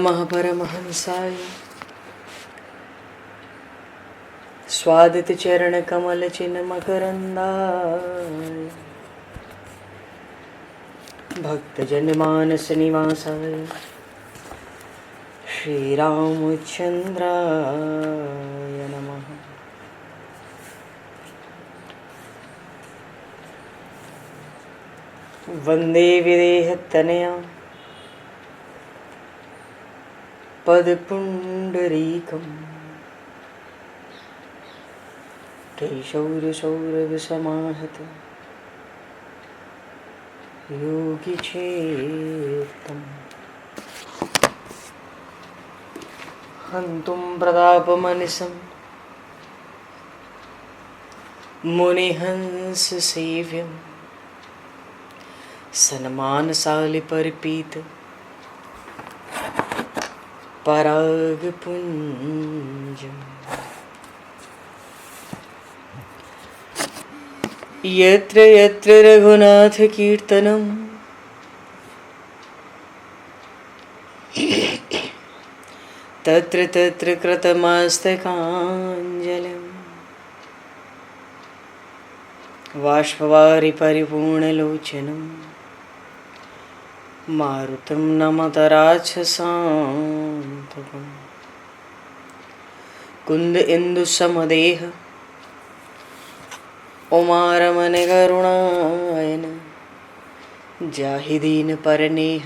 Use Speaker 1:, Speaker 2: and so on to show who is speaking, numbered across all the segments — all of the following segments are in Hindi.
Speaker 1: महापरमहंसाय स्वादित चरण कमल चिन्ह मकरंदाय भक्तजन मानस निवासाय श्री रामचंद्राय नमः। वंदे विदेहतनया पदपुंडरीकं केशौरसौरभसमाहत योगिचेतं हन्तुं प्रतापमनिशं मुनिहंससेव्यं सन्मानशालिपरिपीत परागपुञ्जम् यत्र यत्र रघुनाथकीर्तनं तत्र तत्र कृतमस्तकाञ्जलिं बाष्पवारि परिपूर्णलोचनं मारुतं नमत राक्षसान्तकं कुन्द इंदुसमदेह उमारमण करुणायन जाहि दीन परनेह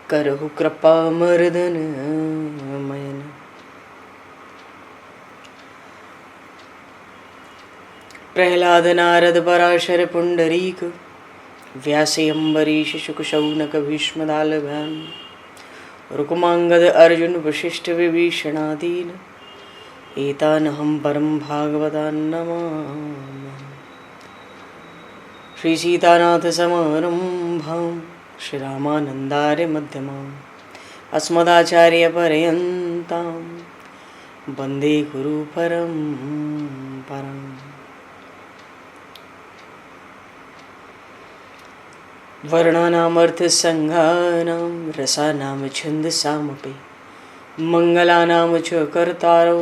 Speaker 1: करहु कृपा मर्दन मयन। प्रहलाद नारद पराशर पुंडरीक व्यासे अम्बरीश शुक शौनक भीष्म दालभ्याम रुक्मांगद अर्जुन वशिष्ठ विभीषणादीन एतानहं परम भागवतान् नमामि। श्री सीतानाथ समारंभां श्री रामानन्दार्य मध्यमाम् अस्मदाचार्य पर्यन्तां वन्दे गुरु परम्पराम्। वर्णानामर्थसंज्ञानां रसानां छन्दसामपि मङ्गलानां च कर्तारो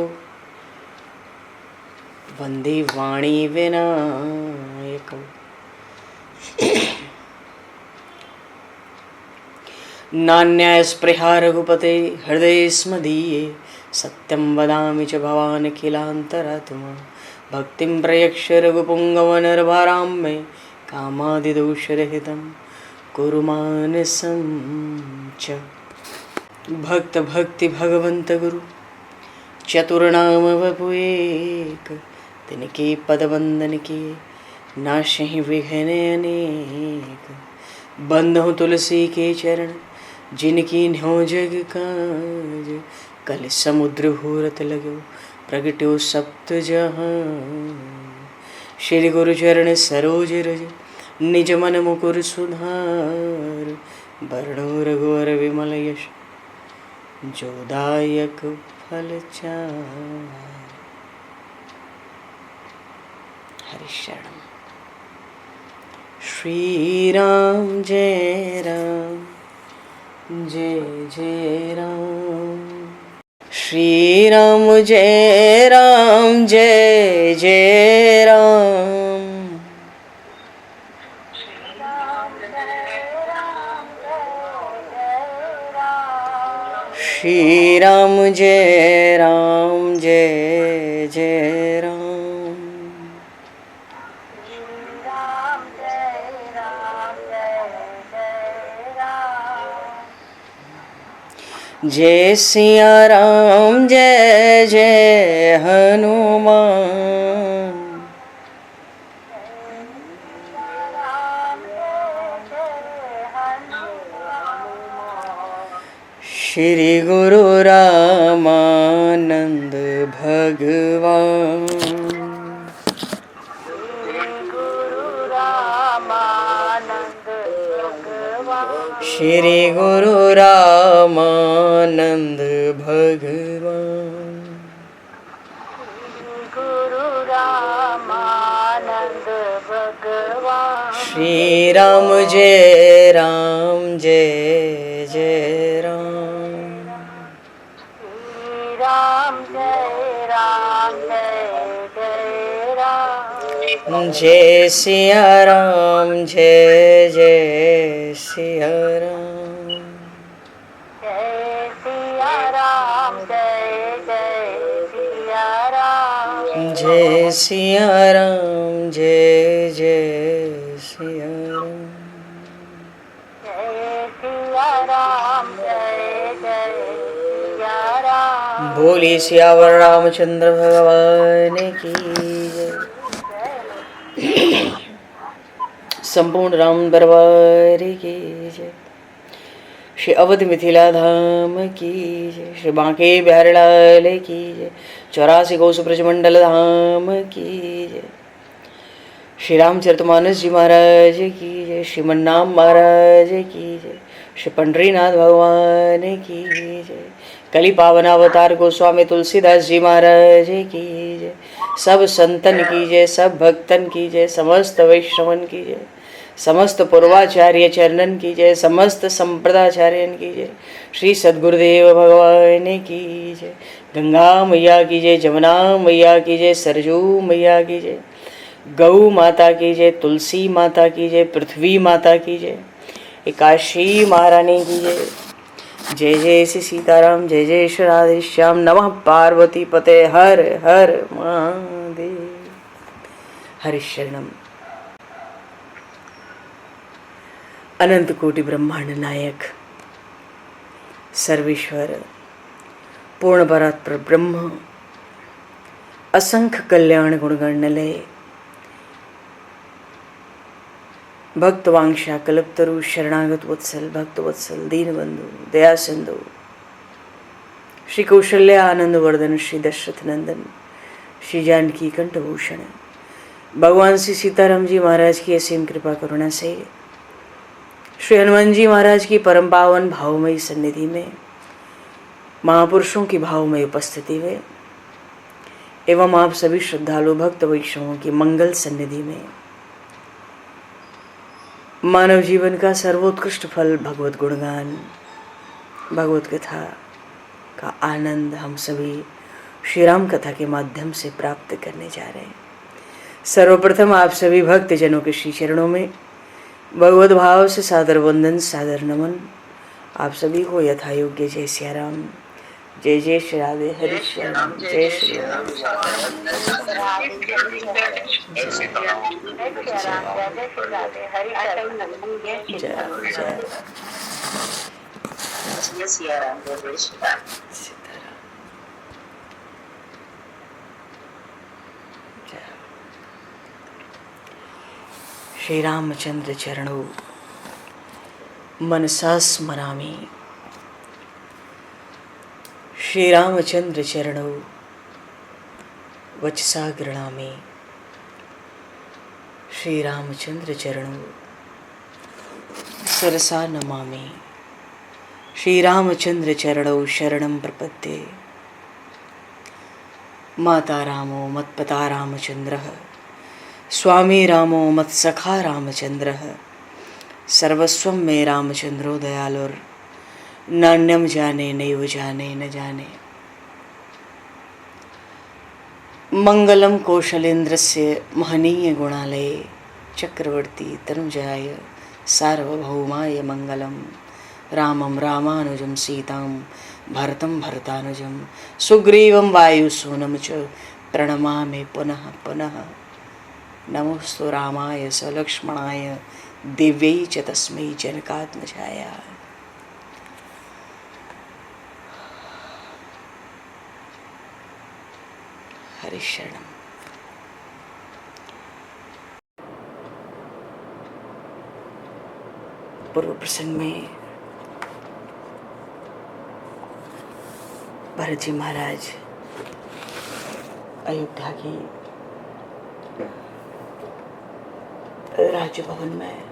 Speaker 1: वन्दे वाणी विनायकौ। नान्यास्पृहा रघुपते हृदये स्मदीये सत्यं वदामि च भवान् किलान्तरात्मा भक्तिं प्रयक्ष रघुपुङ्गवनर्भारां मे कामादिदोषरहितं कुरु मानसं च। भक्त भक्ति भगवंत गुरु चतुर्नाम वपु एक तिनके पद वंदन के नाशहि विघ्न अनेक। बंधु तुलसी के चरण जिनकी न्यो जग काज कल समुद्र घोरत लगो प्रगट्यो सप्त जहां। श्री गुरु चरण सरोज रज निज मन मुकुर सुधार वर्णो रघुवर विमल यश जोदायक फलचार। हरिशरण श्री राम जय राम जय जय राम श्री राम जय राम जय जय राम श्री राम जय राम जय जय राम जय सिया राम जय जय हनुमान श्री गुरु रामानंद भगवान श्री गुरु रामानंद भगवान गुरु रामानंद
Speaker 2: भगवान।
Speaker 1: श्री राम जय राम जय जय राम।
Speaker 2: श्री राम जय राम जय जय राम।
Speaker 1: जय सिया राम जय जय सिया राम।
Speaker 2: जय सिया राम जय जय सिया राम।
Speaker 1: जय सिया राम जय जय सिया राम।
Speaker 2: जय सिया राम जय जय सिया राम।
Speaker 1: बोली सियावर रामचंद्र भगवान की जय। संपूर्ण राम दरबार की जय। श्री अवध मिथिला धाम की जय। श्री बांके बिहारी लाल की जय। 84 कोस ब्रजमंडल धाम की जय। श्री रामचरितमानस जी महाराज की जय। श्रीमन्नाम महाराज की जय। श्री पंडरीनाथ भगवान की जय। कली पावन अवतार गोस्वामी तुलसीदास जी महाराज की जय। सब संतन की जय, सब भक्तन की जय, समस्त वैष्णवन की जय, समस्त पूर्वाचार्य चरणन की जय, समस्त संप्रदाचार्यन की जय। श्री सद्गुरुदेव भगवान की जय। गंगा मैया की जय, जमुना मैया की जय, सरजू मैया की जय, गौ माता की जय, तुलसी माता की जय, पृथ्वी माता की जय, एकाशी महारानी की जय। जय जय श्री सीताराम, जय जय श्री राधे श्याम। नमः पार्वती पते हर हर महादेव। हरिशरणम। अनंत कोटि ब्रह्मांड नायक सर्वेश्वर पूर्ण परात्पर ब्रह्म असंख्य कल्याण गुणगणलय भक्तवांक्षा कल्पतरु शरणागत वत्सल भक्तवत्सल दीनबंधु दया सिंधु श्री कौशल्या आनंद वर्धन श्री दशरथ नंदन श्री जानकी कंठभूषण भगवान श्री सीताराम जी महाराज की असीम कृपा करुणा से श्री हनुमान जी महाराज की परम पावन भावमयी सन्निधि में महापुरुषों की भावमयी उपस्थिति में एवं आप सभी श्रद्धालु भक्त वैष्णवों की मंगल सन्निधि में मानव जीवन का सर्वोत्कृष्ट फल भगवत गुणगान भगवत कथा का आनंद हम सभी श्री राम कथा के माध्यम से प्राप्त करने जा रहे हैं। सर्वप्रथम आप सभी भक्त जनों के श्री चरणों में भगवत भाव से सादर वंदन सादर नमन। आप सभी को यथा योग्य जय सिया राम, जय जय श्री राधे हरि श्याम, जय श्री राम। श्री रामचंद्र चरणों मनसा स्मरामि। श्री रामचंद्र चरणों वचसा गृणामि। श्री रामचंद्र चरणों सरसा नमामि। श्री रामचंद्र चरणों शरणं प्रपद्ये। माता रामो मत्पता रामचंद्रः, स्वामी रामो मत्सखा रामचंद्रः, सर्वस्वं मे रामचंद्रो दयालुर, नान्यम जाने नैव जाने न जाने। मंगलम कौशलेन्द्रस्य महनीय गुणालये चक्रवर्ती तनुजाय सार्वभौमाय मंगलम। रामं रामानुजं सीतां भरतं भरतानुजं सुग्रीवं वायुसूनं च प्रणमामि पुनः पुनः। नमोस्तु रामाय सलक्ष्मणाय दिव्यै च तस्मै जनकात्मजाय। हरिशरणम्। पूर्व प्रसंग में भरत जी महाराज अयोध्या की राज्य भवन में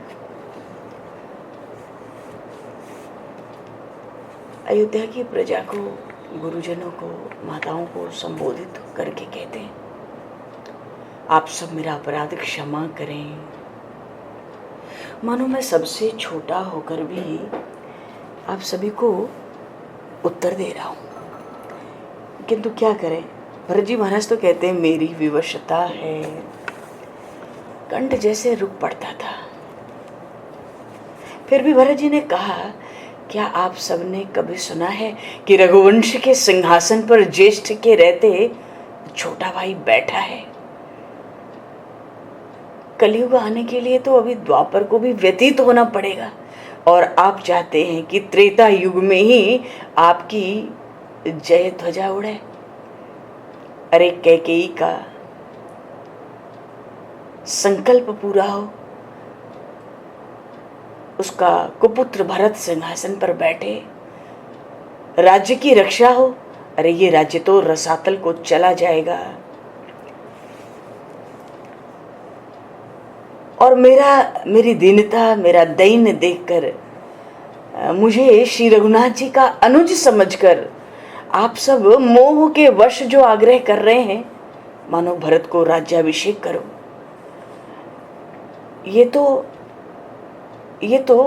Speaker 1: अयोध्या की प्रजा को, गुरुजनों को, माताओं को संबोधित करके कहते हैं, आप सब मेरा अपराध क्षमा करें। मानो मैं सबसे छोटा होकर भी आप सभी को उत्तर दे रहा हूँ, किंतु क्या करें, भरत जी महाराज तो कहते हैं मेरी विवशता है। कंठ जैसे रुक पड़ता था। फिर भी भरत जी ने कहा, क्या आप सबने कभी सुना है कि रघुवंश के सिंहासन पर ज्येष्ठ के रहते छोटा भाई बैठा है? कलयुग आने के लिए तो अभी द्वापर को भी व्यतीत होना पड़ेगा, और आप चाहते हैं कि त्रेता युग में ही आपकी जय ध्वजा उड़े। अरे कैकेयी का संकल्प पूरा हो, उसका कुपुत्र भरत सिंहासन पर बैठे, राज्य की रक्षा हो। अरे ये राज्य तो रसातल को चला जाएगा। और मेरी दीनता, मेरा दैन्य देखकर, मुझे श्री रघुनाथ जी का अनुज समझकर आप सब मोह के वश जो आग्रह कर रहे हैं, मानो भरत को राज्याभिषेक करो। ये तो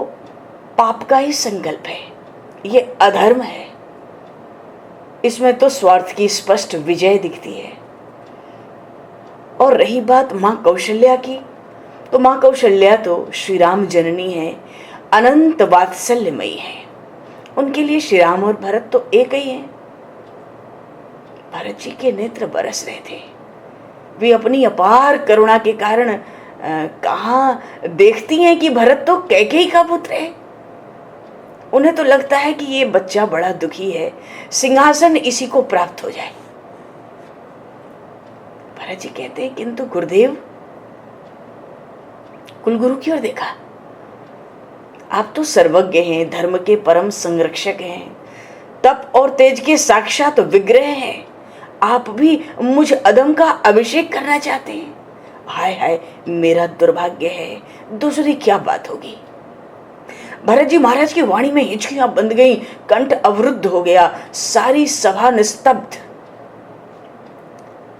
Speaker 1: पाप का ही संकल्प है, ये अधर्म है। इसमें तो स्वार्थ की स्पष्ट विजय दिखती है। और रही बात माँ कौशल्या की, तो माँ कौशल्या तो श्री राम जननी है, अनंत वात्सल्यमयी है। उनके लिए श्री राम और भरत तो एक ही हैं। भरत जी के नेत्र बरस रहे थे। वे अपनी अपार करुणा के कारण कहाँ देखती हैं कि भरत तो कैकेयी का पुत्र है। उन्हें तो लगता है कि ये बच्चा बड़ा दुखी है, सिंहासन इसी को प्राप्त हो जाए। भरत जी कहते हैं, किंतु गुरुदेव, कुलगुरु की ओर देखा, आप तो सर्वज्ञ हैं, धर्म के परम संरक्षक हैं, तप और तेज के साक्षात विग्रह हैं। आप भी मुझ अदम का अभिषेक करना चाहते हैं। हाय हाय, मेरा दुर्भाग्य है, दूसरी क्या बात होगी। भरत जी महाराज की वाणी में हिचकियां बंध गई, कंठ अवरुद्ध हो गया, सारी सभा निस्तब्ध।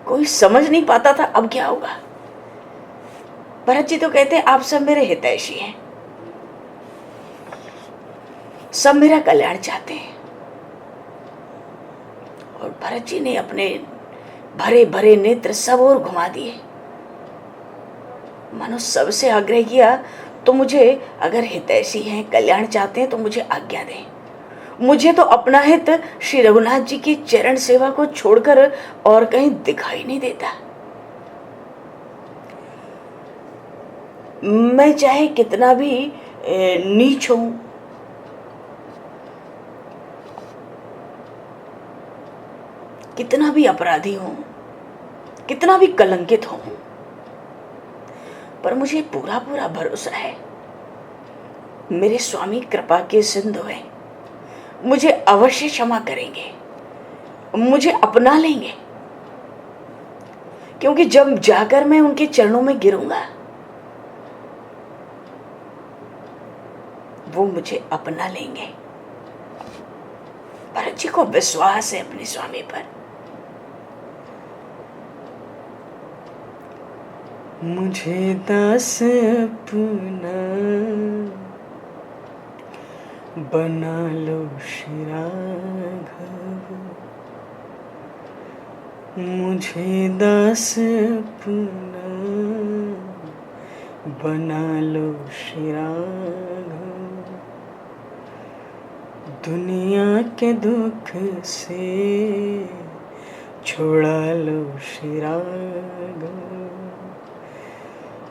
Speaker 1: कोई समझ नहीं पाता था अब क्या होगा। भरत जी तो कहते हैं, आप सब मेरे हितैषी हैं, सब मेरा कल्याण चाहते हैं। और भरत जी ने अपने भरे भरे नेत्र सब और घुमा दिए, मानो सबसे आग्रह किया, तो मुझे अगर हितैषी हैं, कल्याण चाहते हैं, तो मुझे आज्ञा दें। मुझे तो अपना हित श्री रघुनाथ जी की चरण सेवा को छोड़कर और कहीं दिखाई नहीं देता। मैं चाहे कितना भी नीच हूं, कितना भी अपराधी हूं, कितना भी कलंकित हूं, पर मुझे पूरा पूरा भरोसा है मेरे स्वामी कृपा के सिंधु हैं, मुझे अवश्य क्षमा करेंगे, मुझे अपना लेंगे। क्योंकि जब जाकर मैं उनके चरणों में गिरूंगा, वो मुझे अपना लेंगे। भरत जी को विश्वास है अपने स्वामी पर। मुझे दास अपना बना लो श्री राघव, मुझे दास अपना बना लो श्री राघव, दुनिया के दुख से छुड़ा लो श्री राघव,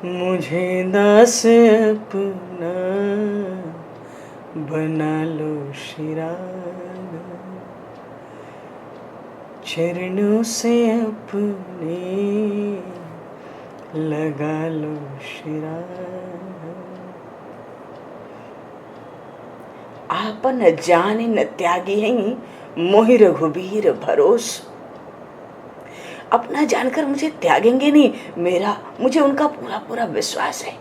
Speaker 1: मुझे दास अपना बना लो श्री राघव, चरणों से अपने लगा लो श्री राघव। आपन जाने न त्यागी हैं, मोहि रघुबीर भरोस। अपना जानकर मुझे त्यागेंगे नहीं, मुझे उनका पूरा पूरा विश्वास है।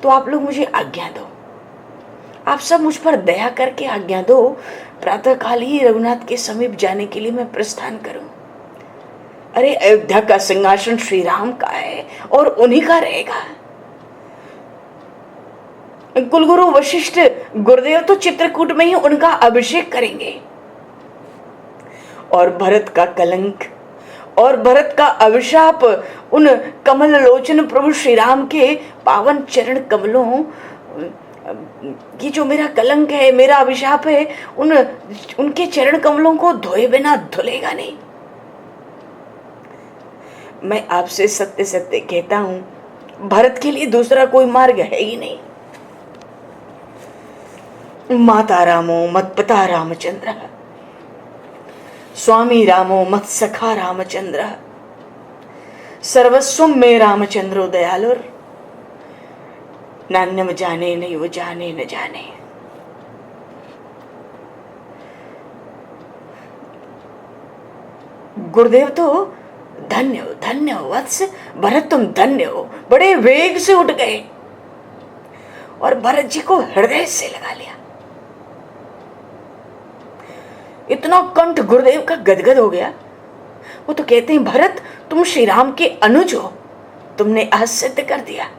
Speaker 1: तो आप लोग मुझे आज्ञा दो, आप सब मुझ पर दया करके आज्ञा दो, प्रातःकाल ही रघुनाथ के समीप जाने के लिए मैं प्रस्थान करूं। अरे अयोध्या का सिंहासन श्री राम का है और उन्हीं का रहेगा। कुलगुरु वशिष्ठ गुरुदेव तो चित्रकूट में ही उनका अभिषेक करेंगे। और भरत का कलंक और भरत का अभिशाप उन कमल लोचन प्रभु श्री राम के पावन चरण कमलों, ये जो मेरा कलंक है, मेरा अभिशाप है, उनके चरण कमलों को धोए बिना धुलेगा नहीं। मैं आपसे सत्य सत्य कहता हूं, भरत के लिए दूसरा कोई मार्ग है ही नहीं। माता रामो मत पिता रामचंद्र, स्वामी रामो मत सखा रामचंद्र, सर्वस्वम में रामचंद्रो दयालुर, नान्यम जाने नहीं वो जाने न जाने। गुरुदेव तो धन्य हो, धन्य हो वत्स भरत, तुम धन्य हो। बड़े वेग से उठ गए और भरत जी को हृदय से लगा लिया। इतना कंठ गुरुदेव का गदगद हो गया। वो तो कहते हैं, भरत तुम श्री राम के अनुज हो, तुमने आज सिद्ध कर दिया।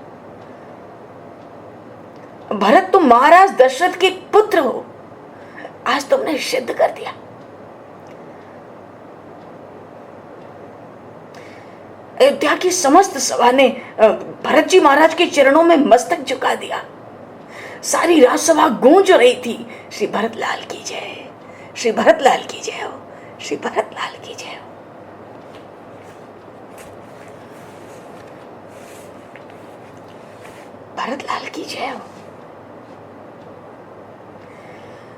Speaker 1: भरत तुम महाराज दशरथ के पुत्र हो, आज तुमने सिद्ध कर दिया। अयोध्या की समस्त सभा ने भरत जी महाराज के चरणों में मस्तक झुका दिया। सारी राजसभा गूंज रही थी, श्री भरत लाल की जय, श्री भरत लाल की जय हो, श्री भरत लाल की जय हो। भरत लाल की जय हो।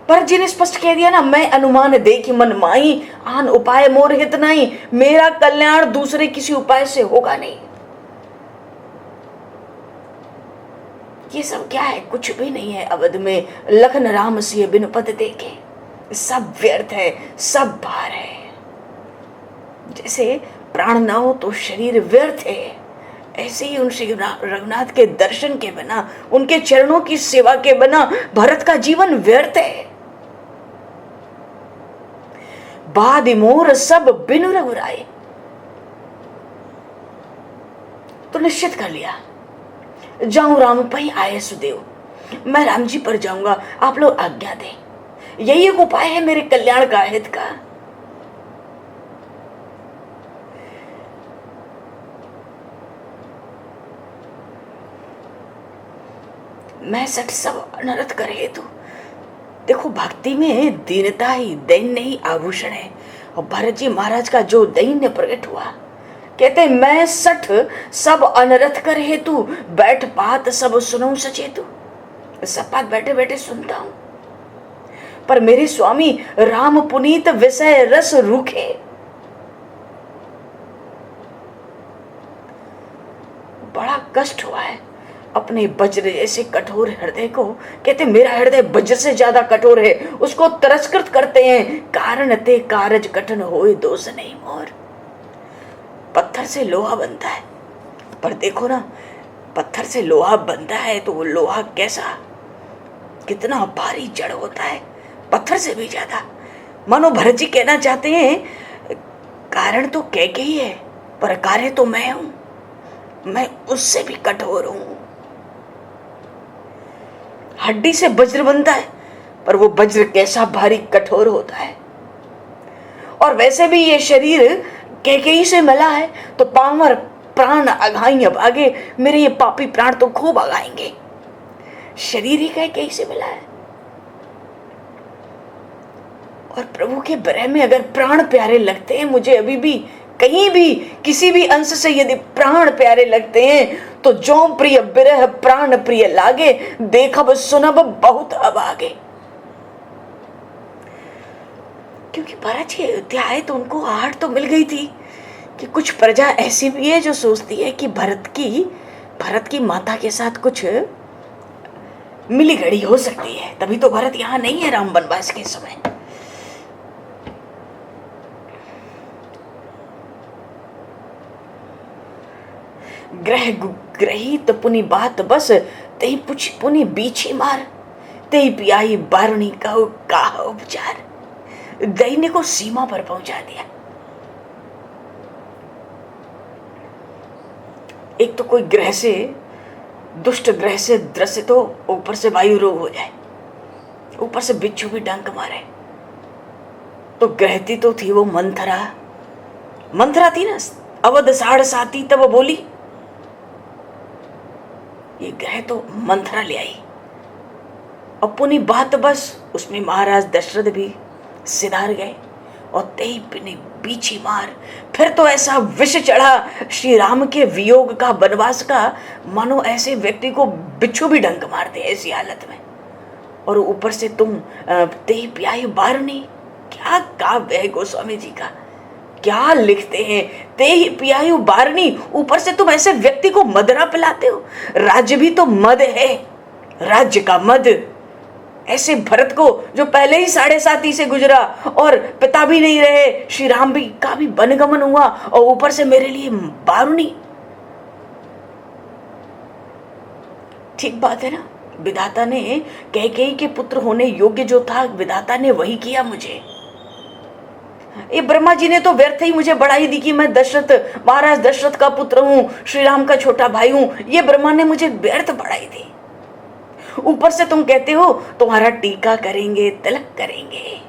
Speaker 1: भरत जी ने स्पष्ट कह दिया ना, मैं अनुमान दे कि मन माई, आन उपाय मोर हित नहीं। मेरा कल्याण दूसरे किसी उपाय से होगा नहीं। ये सब क्या है? कुछ भी नहीं है। अवध में लखन राम सिय बिन पद देखे, सब व्यर्थ है, सब भार है। जैसे प्राण ना हो तो शरीर व्यर्थ है, ऐसे ही उन श्री रघुनाथ के दर्शन के बिना, उनके चरणों की सेवा के बिना भरत का जीवन व्यर्थ है। बाद मोर सब बिनु रघुराए, तो निश्चित कर लिया, जाऊं राम पई आए सुदेव, मैं राम जी पर जाऊंगा, आप लोग आज्ञा दें। यही एक उपाय है मेरे कल्याण का, हित का। मैं सट सब अनर्थ कर हेतु। देखो, भक्ति में दीनता ही दैन्य ही आभूषण है। और भरत जी महाराज का जो दैन्य प्रकट हुआ, कहते मैं सठ सब अनर्थ कर हेतु, बैठ पात सब सुनूं सचेतु। सब बात बैठे बैठे सुनता हूं, पर मेरे स्वामी राम पुनीत विषय रस रूखे। बड़ा कष्ट हुआ है अपने वज्र जैसे कठोर हृदय को। कहते मेरा हृदय वज्र से ज्यादा कठोर है, उसको तिरस्कृत करते हैं। कारण ते कारज कठिन होए दोष नहीं मोर। पत्थर से लोहा बनता है, पर देखो ना, पत्थर से लोहा बनता है तो वो लोहा कैसा, कितना भारी जड़ होता है, पत्थर से भी ज्यादा। मानो भरत जी कहना चाहते हैं, कारण तो कैकेयी है, पर कार्य तो मैं हूं, मैं उससे भी कठोर हूं। हड्डी से वज्र बनता है, पर वो वज्र कैसा भारी कठोर होता है। और वैसे भी ये शरीर कैकेयी से मिला है, तो पामर प्राण अघाई भागे, मेरे ये पापी प्राण तो खूब अघाएंगे। शरीर ही कैकेयी से मिला है। और प्रभु के विरह में अगर प्राण प्यारे लगते हैं मुझे, अभी भी कहीं भी किसी भी अंश से यदि प्राण प्यारे लगते हैं, तो जो प्रिय विरह प्राण प्रिय लागे, देखब सुनब बहुत अभागे। क्योंकि भरत जी अयोध्या आए तो उनको आहट तो मिल गई थी कि कुछ प्रजा ऐसी भी है जो सोचती है कि भरत की माता के साथ कुछ मिली घड़ी हो सकती है। तभी तो भरत यहाँ नहीं है राम वनवास के समय। ग्रह ग्रहित पुनि बात बस, तेई पुछ पुनि बीछी मार, तेई पियाई बारुणी कहो काह उपचार। दैन्य को सीमा पर पहुंचा दिया। एक तो कोई ग्रह से, दुष्ट ग्रह से ग्रसित हो, ऊपर से वायु रोग हो जाए, ऊपर से बिच्छू भी डंक मारे। तो ग्रहती तो थी वो मंथरा, मंथरा थी ना, अवध साढ़ साती तब बोली, ये ग्रह तो मंथरा ले आई। अपनी बात बस उसमें महाराज दशरथ भी सिधार गए और तेई पिने बीछी मार। फिर तो ऐसा विष चढ़ा श्री राम के वियोग का, वनवास का, मानो ऐसे व्यक्ति को बिच्छू भी डंक मारते ऐसी हालत में। और ऊपर से तुम तेई प्याई बारनी, क्या काव्य है गोस्वामी जी का, क्या लिखते हैं, तेई पियायु बारनी, ऊपर से तुम ऐसे व्यक्ति को मदरा पिलाते हो। राज्य भी तो मद है, राज्य का मद। ऐसे भरत को जो पहले ही 7.5 से गुजरा और पिता भी नहीं रहे, श्री राम भी का भी वनगमन हुआ, और ऊपर से मेरे लिए बारुनी। ठीक बात है ना, विधाता ने कैकेयी के पुत्र होने योग्य जो था, विधाता ने वही किया मुझे। ये ब्रह्मा जी ने तो व्यर्थ ही मुझे बढ़ाई दी कि मैं दशरथ, महाराज दशरथ का पुत्र हूं, श्री राम का छोटा भाई हूं। ये ब्रह्मा ने मुझे व्यर्थ बढ़ाई दी। ऊपर से तुम कहते हो तुम्हारा टीका करेंगे, तिलक करेंगे।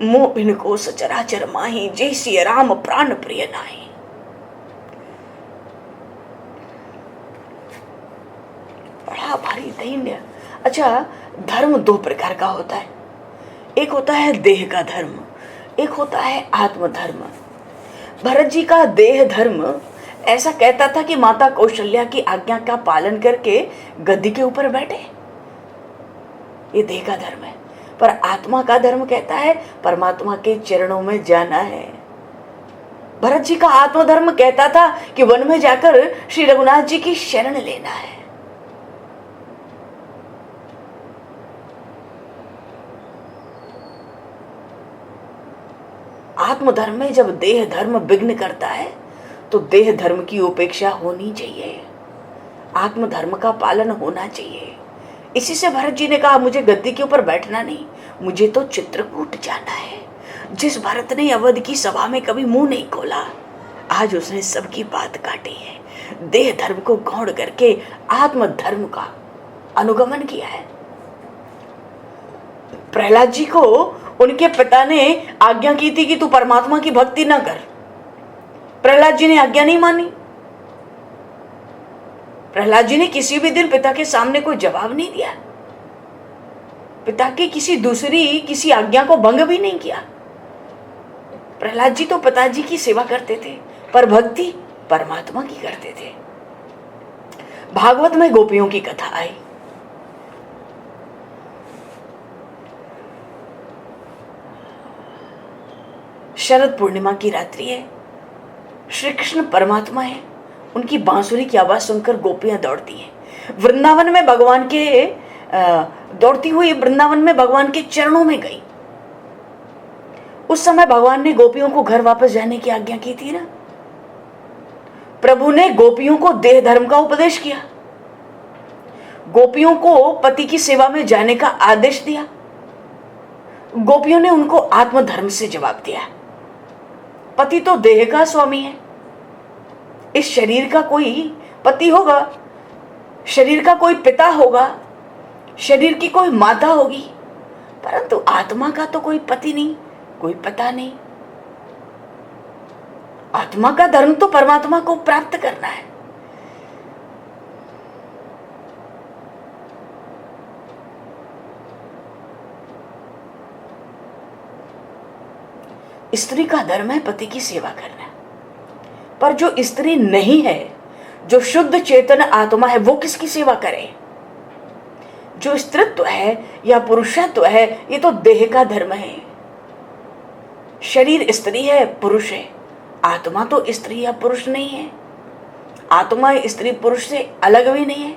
Speaker 1: मोह इनको सचराचर माही, जय सिया राम प्राण प्रिय नाही। बड़ा भारी दैन्य। अच्छा, धर्म 2 प्रकार का होता है, एक होता है देह का धर्म, एक होता है आत्मधर्म। भरत जी का देह धर्म ऐसा कहता था कि माता कौशल्या की आज्ञा का पालन करके गद्दी के ऊपर बैठे, ये देह का धर्म है। पर आत्मा का धर्म कहता है परमात्मा के चरणों में जाना है। भरत जी का आत्मधर्म कहता था कि वन में जाकर श्री रघुनाथ जी की शरण लेना है। आत्मधर्म में जब देह धर्म विघ्न करता है तो देह धर्म की उपेक्षा होनी चाहिए, आत्मधर्म का पालन होना चाहिए। इसी से भरत जी ने कहा मुझे गद्दी के ऊपर बैठना नहीं, मुझे तो चित्रकूट जाना है। जिस भरत ने अवध की सभा में कभी मुंह नहीं खोला, आज उसने सबकी बात काटी है। देह धर्म को गौण करके आत्मधर्म का अनुगमन किया है। प्रहलाद जी को उनके पिता ने आज्ञा की थी कि तू परमात्मा की भक्ति ना कर। प्रहलाद जी ने आज्ञा नहीं मानी। प्रहलाद जी ने किसी भी दिन पिता के सामने कोई जवाब नहीं दिया, पिता की किसी आज्ञा को भंग भी नहीं किया। प्रहलाद जी तो पिताजी की सेवा करते थे, पर भक्ति परमात्मा की करते थे। भागवत में गोपियों की कथा आई। शरद पूर्णिमा की रात्रि है, श्री कृष्ण परमात्मा है, उनकी बांसुरी की आवाज सुनकर गोपियां दौड़ती हैं। वृंदावन में भगवान के दौड़ती हुई वृंदावन में भगवान के चरणों में गई। उस समय भगवान ने गोपियों को घर वापस जाने की आज्ञा की थी ना। प्रभु ने गोपियों को देह धर्म का उपदेश किया, गोपियों को पति की सेवा में जाने का आदेश दिया। गोपियों ने उनको आत्मधर्म से जवाब दिया। पति तो देह का स्वामी है, इस शरीर का कोई पति होगा, शरीर का कोई पिता होगा, शरीर की कोई माता होगी, परंतु आत्मा का तो कोई पति नहीं, कोई पिता नहीं। आत्मा का धर्म तो परमात्मा को प्राप्त करना है। स्त्री का धर्म है पति की सेवा करना, पर जो स्त्री नहीं है, जो शुद्ध चेतन आत्मा है, वो किसकी सेवा करे? जो स्त्रीत्व है या पुरुषत्व है, ये तो देह का धर्म है। शरीर स्त्री है, पुरुष है, आत्मा तो स्त्री या पुरुष नहीं है। आत्मा स्त्री पुरुष से अलग भी नहीं है।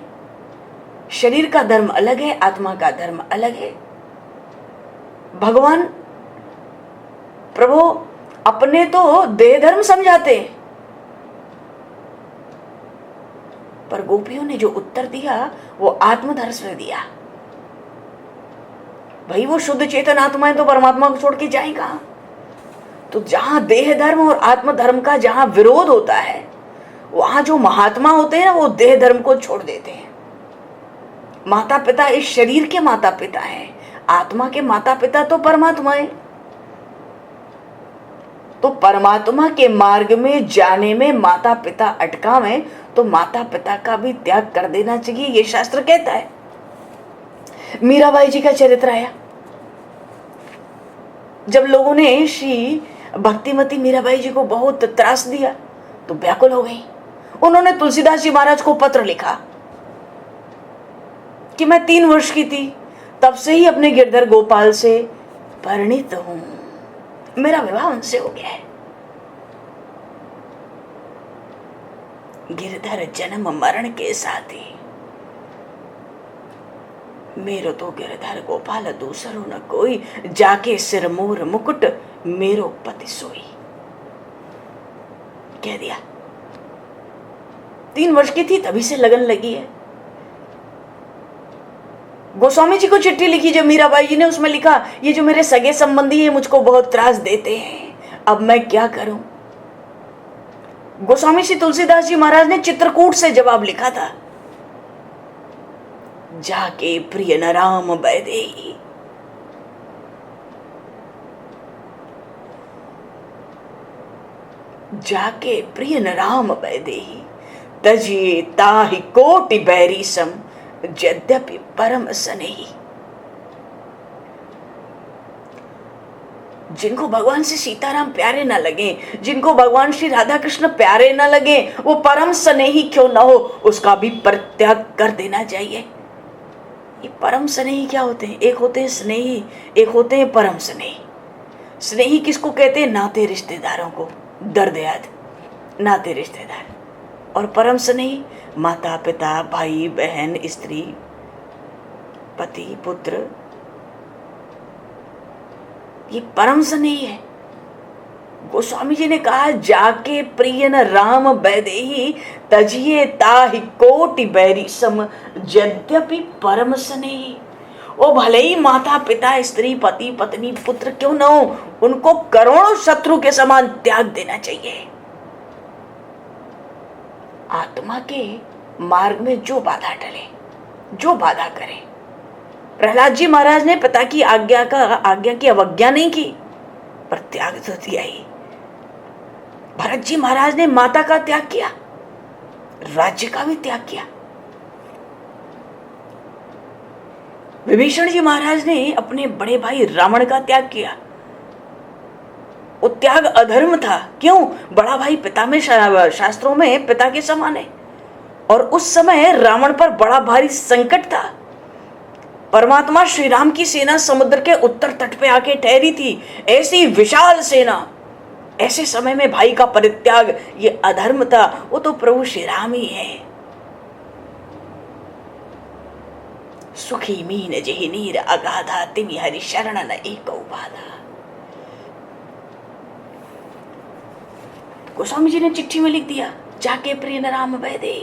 Speaker 1: शरीर का धर्म अलग है, आत्मा का धर्म अलग है। भगवान प्रभु अपने तो देह धर्म समझाते, पर गोपियों ने जो उत्तर दिया वो आत्मधर्म से दिया। भाई वो शुद्ध चेतन आत्माएं तो परमात्मा को छोड़ के जाए कहां? तो जहां देह धर्म और आत्म धर्म का जहां विरोध होता है, वहां जो महात्मा होते हैं वो देह धर्म को छोड़ देते हैं। माता पिता इस शरीर के माता पिता हैं, आत्मा के माता पिता तो परमात्मा है। तो परमात्मा के मार्ग में जाने में माता पिता अटकावे तो माता पिता का भी त्याग कर देना चाहिए, ये शास्त्र कहता है। मीराबाई जी का चरित्र आया, जब लोगों ने श्री भक्तिमती मीराबाई जी को बहुत त्रास दिया तो व्याकुल हो गई। उन्होंने तुलसीदास जी महाराज को पत्र लिखा कि मैं 3 वर्ष की थी तब से ही अपने गिरधर गोपाल से परिणित हूं, मेरा विवाह उनसे हो गया है। गिरधर जन्म मरण के साथी, मेरो तो गिरधर गोपाल दूसरो न कोई, जाके सिर मोर मुकुट मेरो पति सोई, कह दिया। 3 वर्ष की थी तभी से लगन लगी है। गोस्वामी जी को चिट्ठी लिखी जब मीराबाई जी ने, उसमें लिखा ये जो मेरे सगे संबंधी है मुझको बहुत त्रास देते हैं, अब मैं क्या करूं। गोस्वामी श्री तुलसीदास जी महाराज ने चित्रकूट से जवाब लिखा था, जाके प्रिय न राम बैदेही, जाके प्रिय न राम बैदेही, तजिए ताहि कोटि बैरी सम, यद्यपि परम स्नेही। जिनको भगवान श्री सीताराम प्यारे ना लगे, जिनको भगवान श्री राधा कृष्ण प्यारे ना लगे, वो परम स्नेही क्यों ना हो, उसका भी परित्याग कर देना चाहिए। ये परम स्नेही क्या होते हैं? एक होते हैं स्नेही, एक होते हैं परम स्नेही। स्नेही किसको कहते हैं? नाते रिश्तेदारों को, दर्द याद नाते रिश्तेदार। और परम स्नेही माता पिता भाई बहन स्त्री पति पुत्र, ये परम स्नेही है। गोस्वामी जी ने कहा, जाके प्रिय न राम बैदेही, तजिए ताहि कोटि बैरी सम, यद्यपि परम स्नेही। वो भले ही माता पिता स्त्री पति पत्नी पुत्र क्यों न हो, उनको करोड़ों शत्रु के समान त्याग देना चाहिए। आत्मा के मार्ग में जो बाधा डले, जो बाधा करे, प्रहलाद जी महाराज ने पिता की आज्ञा की अवज्ञा नहीं की, पर त्याग तो दिया ही। भरत जी महाराज ने माता का त्याग किया, राज्य का भी त्याग किया। विभीषण जी महाराज ने अपने बड़े भाई रावण का त्याग किया। वो त्याग अधर्म था, क्यों? बड़ा भाई पिता में, शास्त्रों में पिता के समान है। और उस समय रावण पर बड़ा भारी संकट था। परमात्मा श्री राम की सेना समुद्र के उत्तर तट पे आके ठहरी थी, ऐसी विशाल सेना। ऐसे समय में भाई का परित्याग ये अधर्म था। वो तो प्रभु श्री राम ही है। सुखी मीन जहि नीर अगाधा, तिमि हरि शरण न एको बाधा। गोस्वामी जी ने चिट्ठी में लिख दिया, जाके प्रिय न राम बैदे।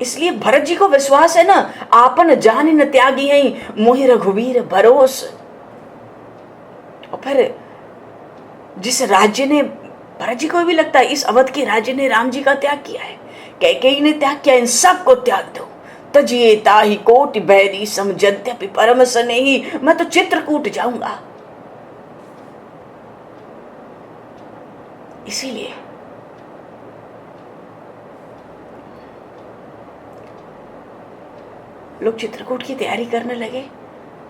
Speaker 1: इसलिए भरत जी को विश्वास है ना, आपन जान न त्यागी है, मोहि रघुवीर भरोस। और फिर जिस राज्य ने, भरत जी को भी लगता है इस अवध के राज्य ने राम जी का त्याग किया है, कैकेयी ने त्याग किया, इन सब को त्याग दो। तजिए ताहि कोटि बैरी सम, यद्यपि परम स्नेही। मैं तो चित्रकूट जाऊंगा। इसीलिए लोग चित्रकूट की तैयारी करने लगे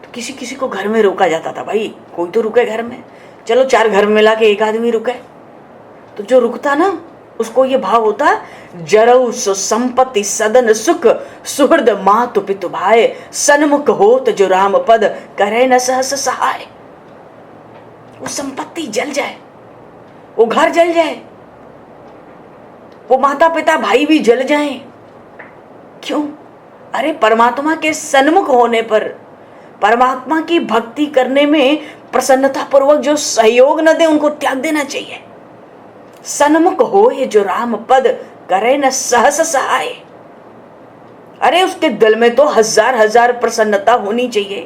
Speaker 1: तो किसी किसी को घर में रोका जाता था, भाई कोई तो रुके घर में, चलो 4 घर में मिला के एक आदमी रुके। तो जो रुकता ना, उसको ये भाव होता, जरऊ सो संपत्ति सदन सुख, सुहृद मातु पितु भाई, सन्मुख होत जो राम पद, करे न सहस सहाय। वो संपत्ति जल जाए, वो घर जल जाए, वो माता पिता भाई भी जल जाएं, क्यों? अरे परमात्मा के सन्मुख होने पर, परमात्मा की भक्ति करने में प्रसन्नता पूर्वक जो सहयोग न दे, उनको त्याग देना चाहिए। सन्मुख हो ये जो राम पद, करे न सहस सहाय। अरे उसके दिल में तो हजार हजार प्रसन्नता होनी चाहिए,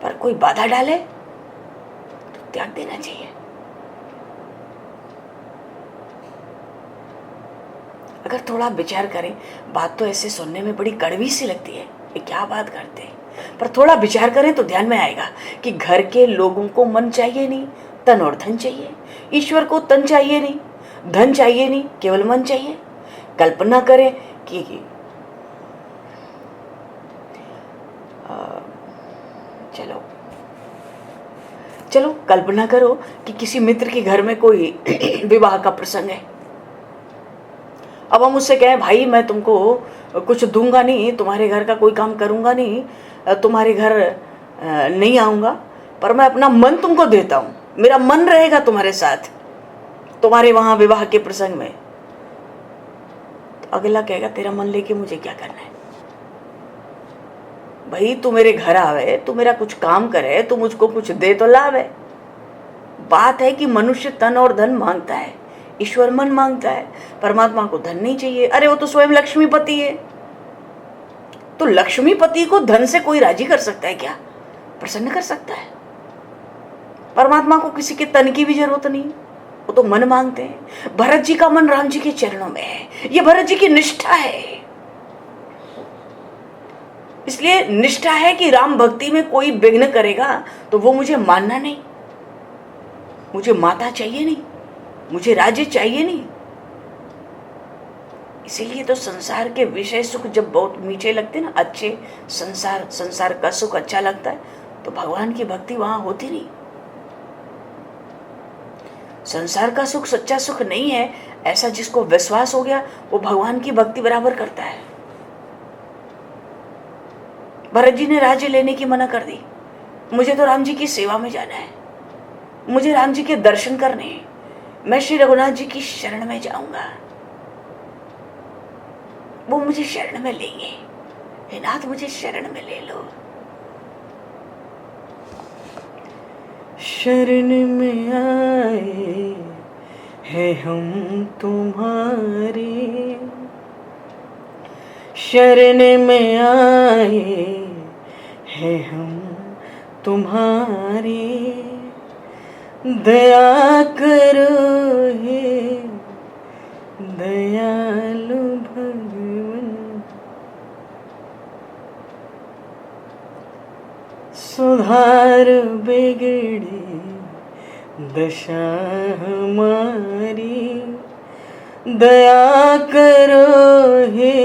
Speaker 1: पर कोई बाधा डाले तो त्याग देना चाहिए। अगर थोड़ा विचार करें, बात तो ऐसे सुनने में बड़ी कड़वी सी लगती है, ये क्या बात करते हैं, पर थोड़ा विचार करें तो ध्यान में आएगा कि घर के लोगों को मन चाहिए नहीं, तन और धन चाहिए। ईश्वर को तन चाहिए नहीं, धन चाहिए नहीं, केवल मन चाहिए। कल्पना करें कि चलो चलो कल्पना करो कि किसी मित्र के घर में कोई विवाह का प्रसंग है। अब हम उससे कहें भाई मैं तुमको कुछ दूंगा नहीं, तुम्हारे घर का कोई काम करूंगा नहीं, तुम्हारे घर नहीं आऊंगा, पर मैं अपना मन तुमको देता हूं, मेरा मन रहेगा तुम्हारे साथ, तुम्हारे वहां विवाह के प्रसंग में। तो अगला कहेगा तेरा मन लेके मुझे क्या करना है भाई, तू मेरे घर आवे, तू मेरा कुछ काम करे, तू मुझको कुछ दे तो लाभ है। बात है कि मनुष्य तन और धन मांगता है, ईश्वर मन मांगता है, परमात्मा को धन नहीं चाहिए। अरे वो तो स्वयं लक्ष्मीपति है, तो लक्ष्मीपति को धन से कोई राजी कर सकता है क्या, प्रसन्न कर सकता है? परमात्मा को किसी के तन की भी जरूरत नहीं, वो तो मन मांगते हैं। भरत जी का मन राम जी के चरणों में है, ये भरत जी की निष्ठा है। इसलिए निष्ठा है कि राम भक्ति में कोई विघ्न करेगा तो वो मुझे मानना नहीं, मुझे माता चाहिए नहीं, मुझे राज्य चाहिए नहीं। इसीलिए तो संसार के विषय सुख जब बहुत मीठे लगते ना, अच्छे, संसार का सुख अच्छा लगता है, तो भगवान की भक्ति वहां होती नहीं। संसार का सुख सच्चा सुख नहीं है, ऐसा जिसको विश्वास हो गया वो भगवान की भक्ति बराबर करता है। भरत जी ने राज्य लेने की मना कर दी, मुझे तो राम जी की सेवा में जाना है, मुझे राम जी के दर्शन करने हैं, मैं श्री रघुनाथ जी की शरण में जाऊंगा, वो मुझे शरण में लेंगे। हे नाथ मुझे शरण में ले लो। शरण में आए हैं हम तुम्हारे, शरण में आए हैं हम तुम्हारे, दया करो हे दयालु भगवान, सुधार बिगड़ी दशा हमारी, दया करो हे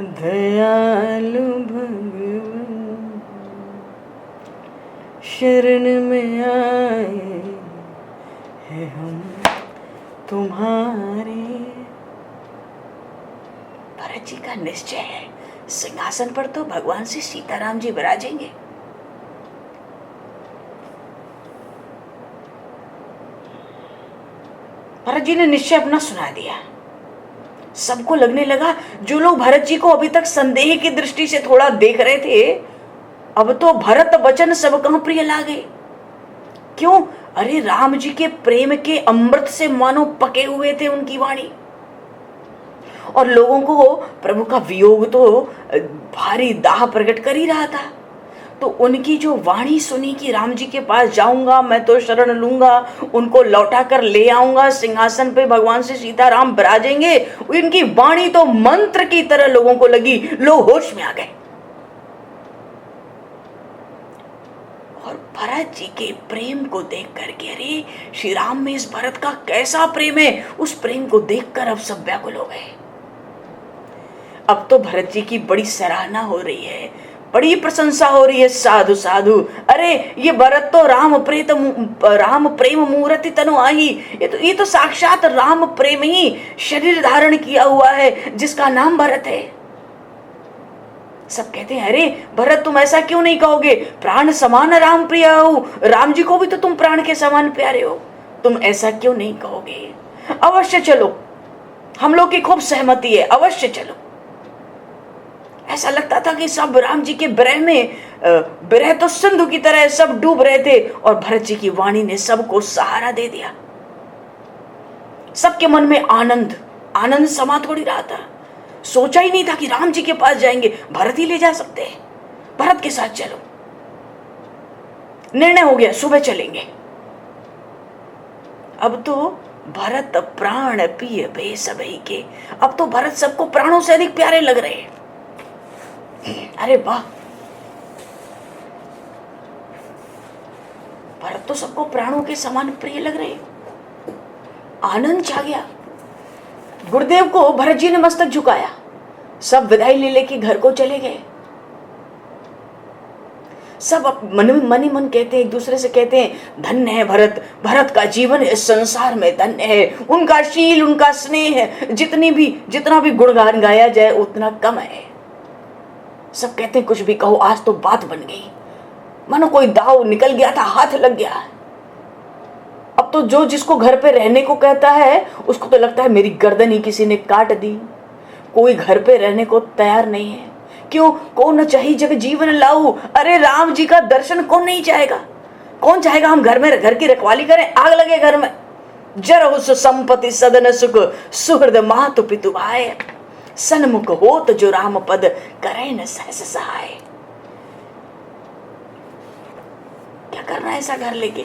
Speaker 1: दयालु भगवान, शरण में आए हैं हम तुम्हारे। भरत जी का निश्चय है, सिंहासन पर तो भगवान से सीताराम जी विराजेंगे। भरत जी ने निश्चय अपना सुना दिया। सबको लगने लगा, जो लोग भरत जी को अभी तक संदेह की दृष्टि से थोड़ा देख रहे थे, अब तो भरत वचन सब कहां प्रिय लागे। क्यों? अरे राम जी के प्रेम के अमृत से मानो पके हुए थे उनकी वाणी, और लोगों को प्रभु का वियोग तो भारी दाह प्रकट कर ही रहा था। तो उनकी जो वाणी सुनी कि राम जी के पास जाऊंगा, मैं तो शरण लूंगा, उनको लौटा कर ले आऊंगा, सिंहासन पे भगवान से सीताराम विराजेंगे, इनकी वाणी तो मंत्र की तरह लोगों को लगी, लोग होश में आ गए। और भरत जी के प्रेम को देख करके, अरे श्री राम में इस भरत का कैसा प्रेम है, उस प्रेम को देखकर अब सब व्याकुल हो गए। अब तो भरत जी की बड़ी सराहना हो रही है, बड़ी प्रशंसा हो रही है। साधु साधु, अरे ये भरत तो राम प्रेम मूर्ति तनु आई, ये तो साक्षात राम प्रेम ही शरीर धारण किया हुआ है, जिसका नाम भरत है। सब कहते हैं, अरे भरत तुम ऐसा क्यों नहीं कहोगे, प्राण समान राम प्रिय हो, राम जी को भी तो तुम प्राण के समान प्यारे हो, तुम ऐसा क्यों नहीं कहोगे? अवश्य चलो, हम लोग की खूब सहमति है, अवश्य चलो। ऐसा लगता था कि सब राम जी के विरह में, विरह तो सिंधु की तरह सब डूब रहे थे, और भरत जी की वाणी ने सबको सहारा दे दिया। सबके मन में आनंद समा थोड़ी रहा था। सोचा ही नहीं था कि राम जी के पास जाएंगे, भरत ही ले जा सकते हैं, भरत के साथ चलो। निर्णय हो गया, सुबह चलेंगे। अब तो भरत प्राण पिय भे सबई के, अब तो भरत सबको प्राणों से अधिक प्यारे लग रहे हैं। अरे वाह, भरत तो सबको प्राणों के समान प्रिय लग रहे हैं। आनंद छा गया। गुरुदेव को भरत जी ने मस्तक झुकाया, सब विदाई ले लेके घर को चले गए। सब मन ही मन कहते हैं, एक दूसरे से कहते हैं, धन्य है भरत, भरत का जीवन इस संसार में धन्य है, उनका शील, उनका स्नेह, जितना भी गुणगान गाया जाए उतना कम है। सब कहते हैं कुछ भी कहो, आज तो बात बन गई, मानो कोई दाव निकल गया था, हाथ लग गया। अब तो जो जिसको घर पे रहने को कहता है उसको तो लगता है मेरी गर्दन ही किसी ने काट दी। कोई घर पे रहने को तैयार नहीं है। क्यों? कौन न चाहिए जग जीवन लाऊ। अरे राम जी का दर्शन कौन नहीं चाहेगा? कौन चाहेगा हम घर की रखवाली करें, आग लगे घर में। जर संपत्ति सदन सुख, सुहृद मातु पितु भाई, सन्मुख होत जो राम पद, करे न सहस सहाय। क्या करना है ऐसा घर लेके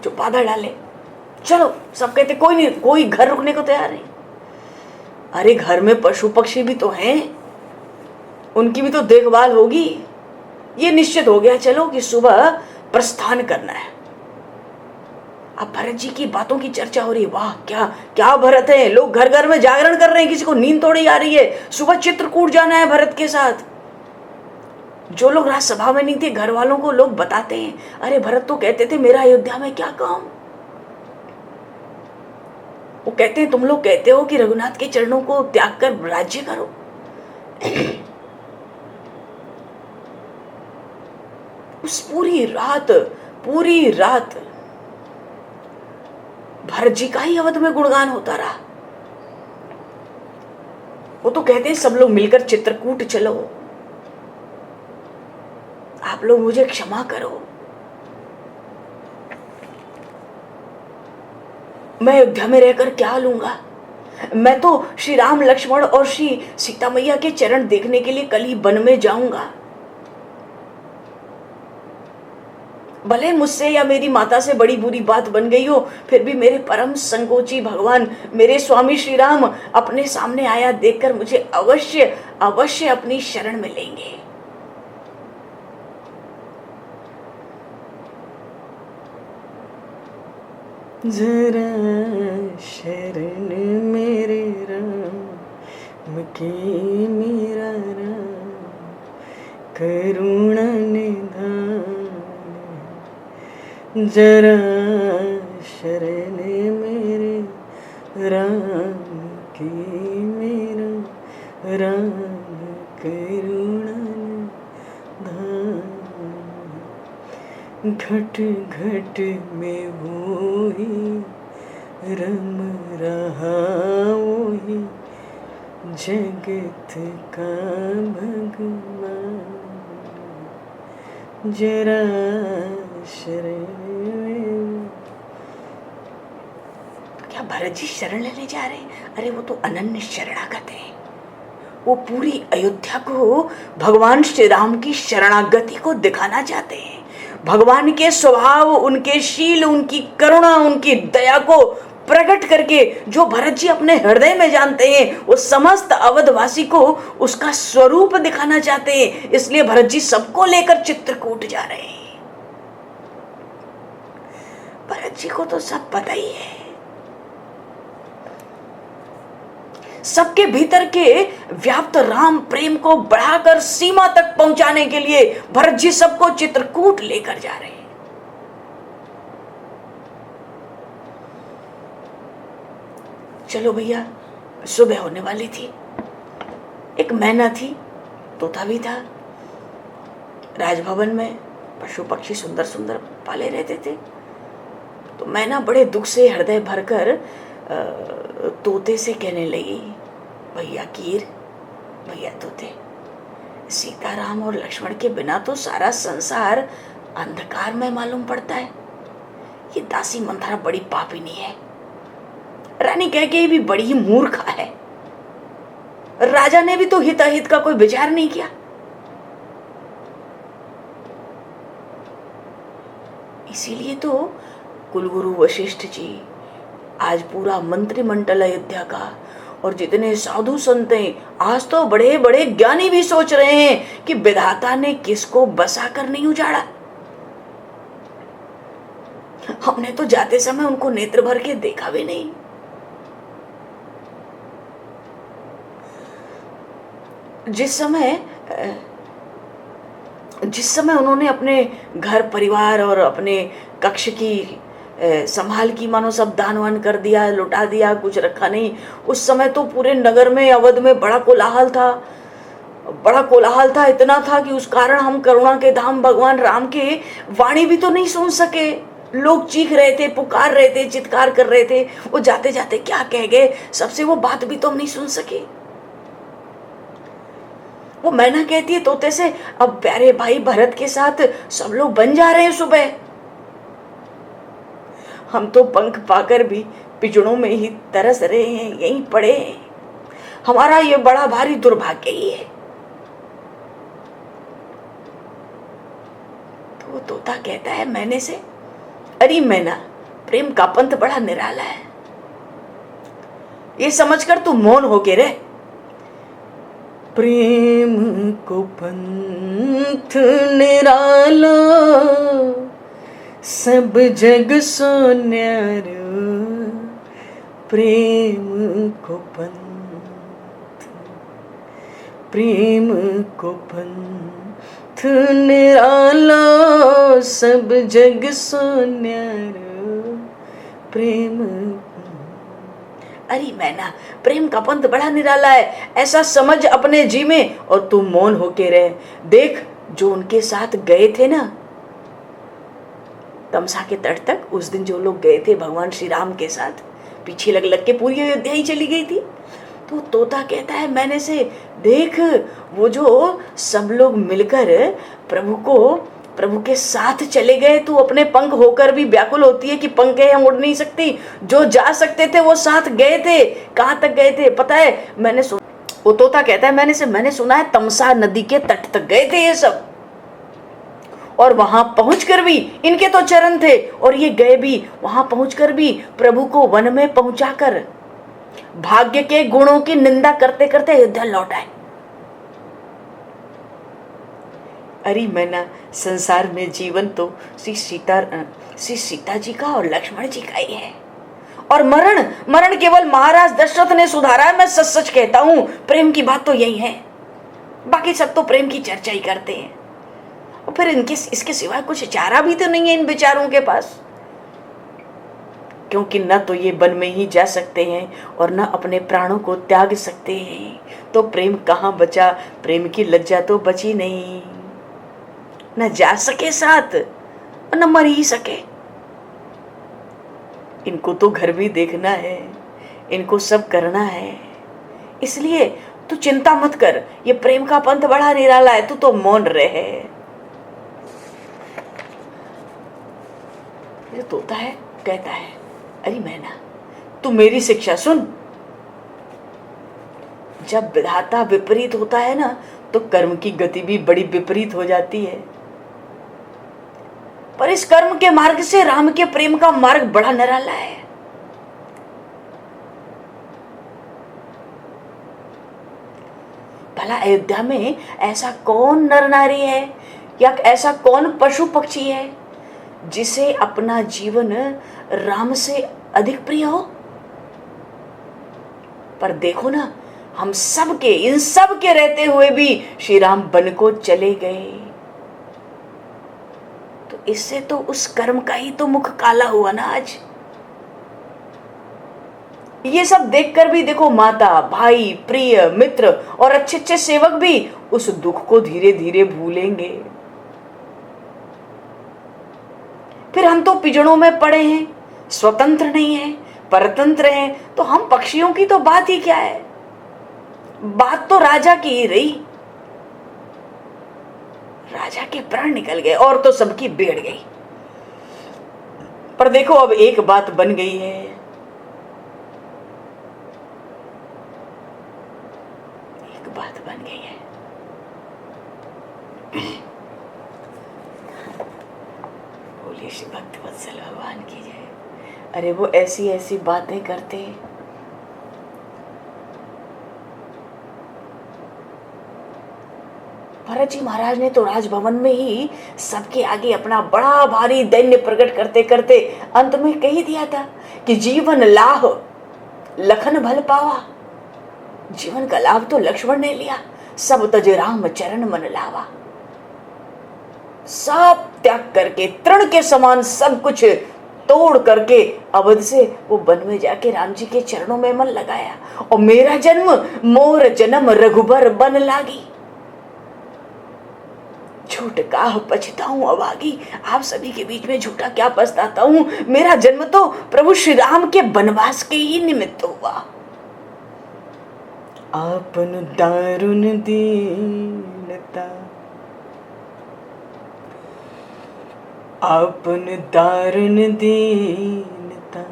Speaker 1: जो बाधा डाले? चलो, सब कहते कोई नहीं, कोई घर रुकने को तैयार नहीं। अरे घर में पशु पक्षी भी तो हैं, उनकी भी तो देखभाल होगी। ये निश्चित हो गया चलो कि सुबह प्रस्थान करना है। अब भरत जी की बातों की चर्चा हो रही है। वाह, क्या क्या भरत है, लोग घर घर में जागरण कर रहे हैं, किसी को नींद थोड़ी आ रही है। सुबह चित्रकूट जाना है भरत के साथ। जो लोग राजसभा में नहीं थे, घर वालों को लोग बताते हैं, अरे भरत तो कहते थे मेरा अयोध्या में क्या काम। वो कहते हैं तुम लोग कहते हो कि रघुनाथ के चरणों को त्याग कर राज्य करो। उस पूरी रात भरत जी का ही अवध में गुणगान होता रहा। वो तो कहते हैं सब लोग मिलकर चित्रकूट चलो, आप लोग मुझे क्षमा करो, मैं अयोध्या में रहकर क्या लूंगा। मैं तो श्री राम लक्ष्मण और श्री सीता मैया के चरण देखने के लिए कल ही वन में जाऊंगा। भले मुझसे या मेरी माता से बड़ी बुरी बात बन गई हो, फिर भी मेरे परम संकोची भगवान, मेरे स्वामी श्री राम अपने सामने आया देखकर मुझे अवश्य अवश्य अपनी शरण में लेंगे।
Speaker 3: जरा शरण मेरे राम की मेरा राम, करुणा निधान। जरा शरण मेरे राम की मेरा राम, करुणा निधान। घट घट में वो ही रम रहा, वो ही जगत का भगवान। जरा शरण।
Speaker 1: क्या भरत जी शरण लेने जा रहे हैं? अरे वो तो अनन्य शरणागत है। वो पूरी अयोध्या को भगवान श्री राम की शरणागति को दिखाना चाहते हैं। भगवान के स्वभाव, उनके शील, उनकी करुणा, उनकी दया को प्रकट करके जो भरत जी अपने हृदय में जानते हैं, वो समस्त अवधवासी को उसका स्वरूप दिखाना चाहते हैं। इसलिए भरत जी सबको लेकर चित्रकूट जा रहे हैं। भरत जी को तो सब पता ही है। सबके भीतर के व्याप्त राम प्रेम को बढ़ाकर सीमा तक पहुंचाने के लिए भरत जी सबको चित्रकूट लेकर जा रहे हैं। चलो भैया, सुबह होने वाली थी। एक मैना थी, तोता भी था। राजभवन में पशु पक्षी सुंदर सुंदर पाले रहते थे। तो मैना बड़े दुख से हृदय भरकर तोते से कहने लगी, भैया कीर, भैया तोते, सीताराम और लक्ष्मण के बिना तो सारा संसार अंधकार में मालूम पड़ता है। ये दासी मंथरा बड़ी पापिनी है, रानी कह के भी बड़ी ही मूर्ख है। राजा ने भी तो हित अहित का कोई विचार नहीं किया। इसीलिए तो कुलगुरु वशिष्ठ जी, आज पूरा मंत्रिमंडल अयोध्या का और जितने साधु संत हैं, आज तो बड़े बड़े ज्ञानी भी सोच रहे हैं कि विधाता ने किसको बसा कर नहीं उजाड़ा। हमने तो जाते समय उनको नेत्र भर के देखा भी नहीं। जिस समय उन्होंने अपने घर परिवार और अपने कक्ष की संभाल की, मानो सब दान वान कर दिया, लुटा दिया, कुछ रखा नहीं। उस समय तो पूरे नगर में, अवध में बड़ा कोलाहल था, इतना था कि उस कारण हम करुणा के धाम भगवान राम के वाणी भी तो नहीं सुन सके। लोग चीख रहे थे, पुकार रहे थे, चित्कार कर रहे थे, वो जाते जाते क्या कह गए, सबसे वो बात भी तो हम नहीं सुन सके। वो मैना कहती है तोते से, अब प्यारे भाई भरत के साथ सब लोग बन जा रहे हैं सुबह, हम तो पंख पाकर भी पिजड़ों में ही तरस रहे हैं, यहीं पड़े हैं। हमारा ये बड़ा भारी दुर्भाग्य ही है। तो वो तोता कहता है मैने से, अरे मैना, प्रेम का पंथ बड़ा निराला है, ये समझकर तू मौन होके रह।
Speaker 3: प्रेम को पंथ निराला, सब जग सो न्यारो, प्रेम को पंथ, प्रेम को पंथ निराला, सब जग सो न्यारो, प्रेम।
Speaker 1: अरे मैना, प्रेम का पंथ बड़ा निराला है, ऐसा समझ अपने जी में, और तू मौन होके रह। देख, जो उनके साथ गए थे ना तमसा के तट तक, उस दिन जो लोग गए थे भगवान श्री राम के साथ, पीछे लग लग के पूरी अयोध्या ही चली गई थी। तो तोता कहता है मैंने से, देख वो जो सब लोग मिलकर प्रभु के साथ चले गए, तू अपने पंख होकर भी व्याकुल होती है कि पंख है, हम उड़ नहीं सकती। जो जा सकते थे वो साथ गए थे। कहाँ तक गए थे पता है? वो तोता कहता है मैंने सुना है तमसा नदी के तट तक गए थे ये सब, और वहां पहुंचकर भी इनके तो चरण थे, और ये गए भी, वहां पहुंचकर भी प्रभु को वन में पहुंचाकर भाग्य के गुणों की निंदा करते करते अयोध्या लौट आए। अरे मैना, संसार में जीवन तो श्री सीता जी का और लक्ष्मण जी का ही है, और मरण केवल महाराज दशरथ ने सुधारा है। मैं सच सच कहता हूं, प्रेम की बात तो यही है। बाकी सब तो प्रेम की चर्चा ही करते हैं, और फिर इसके सिवाय कुछ चारा भी तो नहीं है इन बेचारों के पास, क्योंकि न तो ये वन में ही जा सकते हैं और न अपने प्राणों को त्याग सकते हैं। तो प्रेम कहाँ बचा? प्रेम की लज्जा तो बची नहीं, न जा सके साथ और न मर ही सके। इनको तो घर भी देखना है, इनको सब करना है। इसलिए तू चिंता मत कर, ये प्रेम का पंथ बड़ा निराला है, तू तो मौन रहे। ये तोता है, कहता है अरे मैना, तू मेरी शिक्षा सुन। जब विधाता विपरीत होता है ना, तो कर्म की गति भी बड़ी विपरीत हो जाती है। पर इस कर्म के मार्ग से राम के प्रेम का मार्ग बड़ा निराला है। भला अयोध्या में ऐसा कौन नर नारी है या ऐसा कौन पशु पक्षी है जिसे अपना जीवन राम से अधिक प्रिय हो? पर देखो ना, हम सब के, इन सब के रहते हुए भी श्री राम वन को चले गए, तो इससे तो उस कर्म का ही तो मुख काला हुआ ना आज। ये सब देखकर भी देखो, माता, भाई, प्रिय, मित्र और अच्छे अच्छे सेवक भी उस दुख को धीरे धीरे भूलेंगे। फिर हम तो पिंजड़ों में पड़े हैं, स्वतंत्र नहीं है, परतंत्र हैं, तो हम पक्षियों की तो बात ही क्या है? बात तो राजा की ही रही। राजा के प्राण निकल गए और तो सबकी बिगड़ गई। पर देखो, अब एक बात बन गई है,
Speaker 3: अलग बात बन गई है। बोलिए श्री भक्तवत्सल भगवान की जय। अरे वो ऐसी ऐसी बातें करते, भरत जी महाराज ने तो राजभवन में ही सबके आगे अपना बड़ा भारी दैन्य प्रकट करते करते अंत में कह ही दिया था कि जीवन लाभ लखन भल पावा। जीवन का लाभ तो लक्ष्मण ने लिया, सब तज राम चरण मन लावा। सब त्याग करके तृण के समान सब कुछ तोड़ करके अवध से वो वन में जाके राम जी के चरणों में मन लगाया। और मेरा जन्म मोर जन्म रघुबर बन लागी, झूठ का पछताऊं अभागी। आप सभी के बीच में झूठा क्या पछताता हूं, मेरा जन्म तो प्रभु श्री राम के वनवास के ही निमित्त हुआ। आपन दारुण दीनता, आपन दारुण दीनता,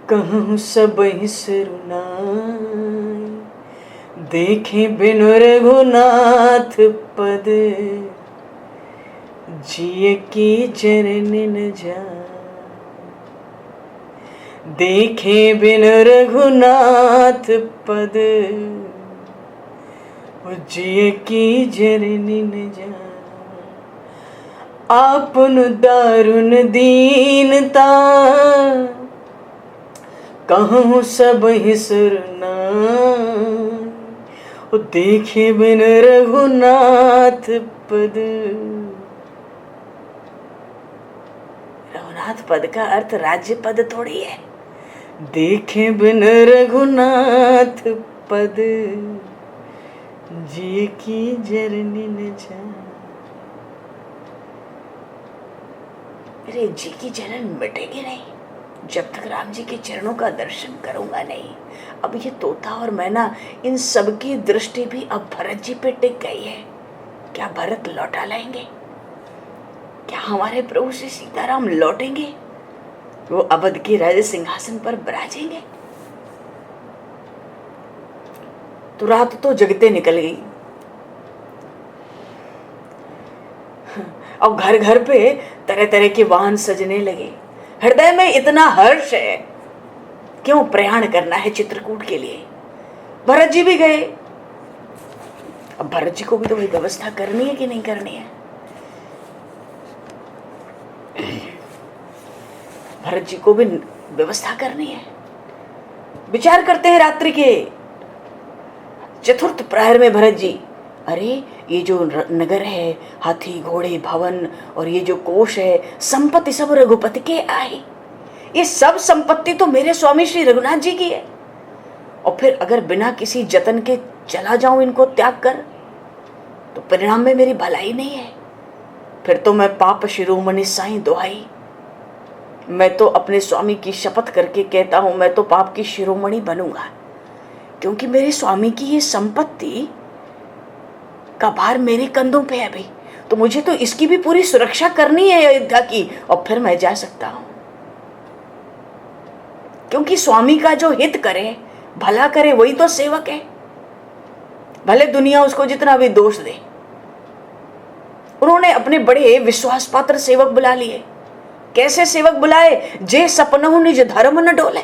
Speaker 3: कहूँ सबहि सिरुनाई। देखे बिनु रघुनाथ पद, जिय की चरण न जाए। देखे बिनु रघुनाथ पद, जिय की चरण न जाए। आपन दारुण दीनता, कहूँ सबहि सिरुनाई। देखे बिन रघुनाथ पद। रघुनाथ पद का अर्थ राज्य पद थोड़ी है। देखे बिन रघुनाथ पद, जी की जरनी न जाए। अरे जी की जलन मिटेगी नहीं जब तक राम जी के चरणों का दर्शन करूंगा नहीं। अब ये तोता और मैना, इन सब की दृष्टि भी अब भरत जी पे टिक गई है। क्या भरत लौटा लाएंगे? क्या हमारे प्रभु श्री सीताराम लौटेंगे? वो अवध के राज सिंहासन पर विराजेंगे? तो रात तो जगते निकल गई। अब घर घर पे तरह तरह के वाहन सजने लगे। हृदय में इतना हर्ष है, क्यों प्रयाण करना है चित्रकूट के लिए। भरत जी भी गए। अब भरत जी को भी तो वही व्यवस्था करनी है कि नहीं करनी है। भरत जी को भी व्यवस्था करनी है। विचार करते हैं रात्रि के चतुर्थ प्रहर में भरत जी, अरे ये जो नगर है, हाथी घोड़े भवन और ये जो कोष है, संपत्ति सब रघुपति के आए। ये सब संपत्ति तो मेरे स्वामी श्री रघुनाथ जी की है। और फिर अगर बिना किसी जतन के चला जाऊं इनको त्याग कर, तो परिणाम में मेरी भलाई नहीं है। फिर तो मैं पाप शिरोमणि साईं दुहाई। मैं तो अपने स्वामी की शपथ करके कहता हूं, मैं तो पाप की शिरोमणि बनूंगा, क्योंकि मेरे स्वामी की ये संपत्ति का भार मेरे कंधों पे है। अभी तो मुझे तो इसकी भी पूरी सुरक्षा करनी है अयोध्या की, और फिर मैं जा सकता हूं। क्योंकि स्वामी का जो हित करे, भला करे, वही तो सेवक है। भले दुनिया उसको जितना भी दोष दे। उन्होंने अपने बड़े विश्वास पात्र सेवक बुला लिए। कैसे सेवक बुलाए? जे सपनहु निज धर्म न डोले,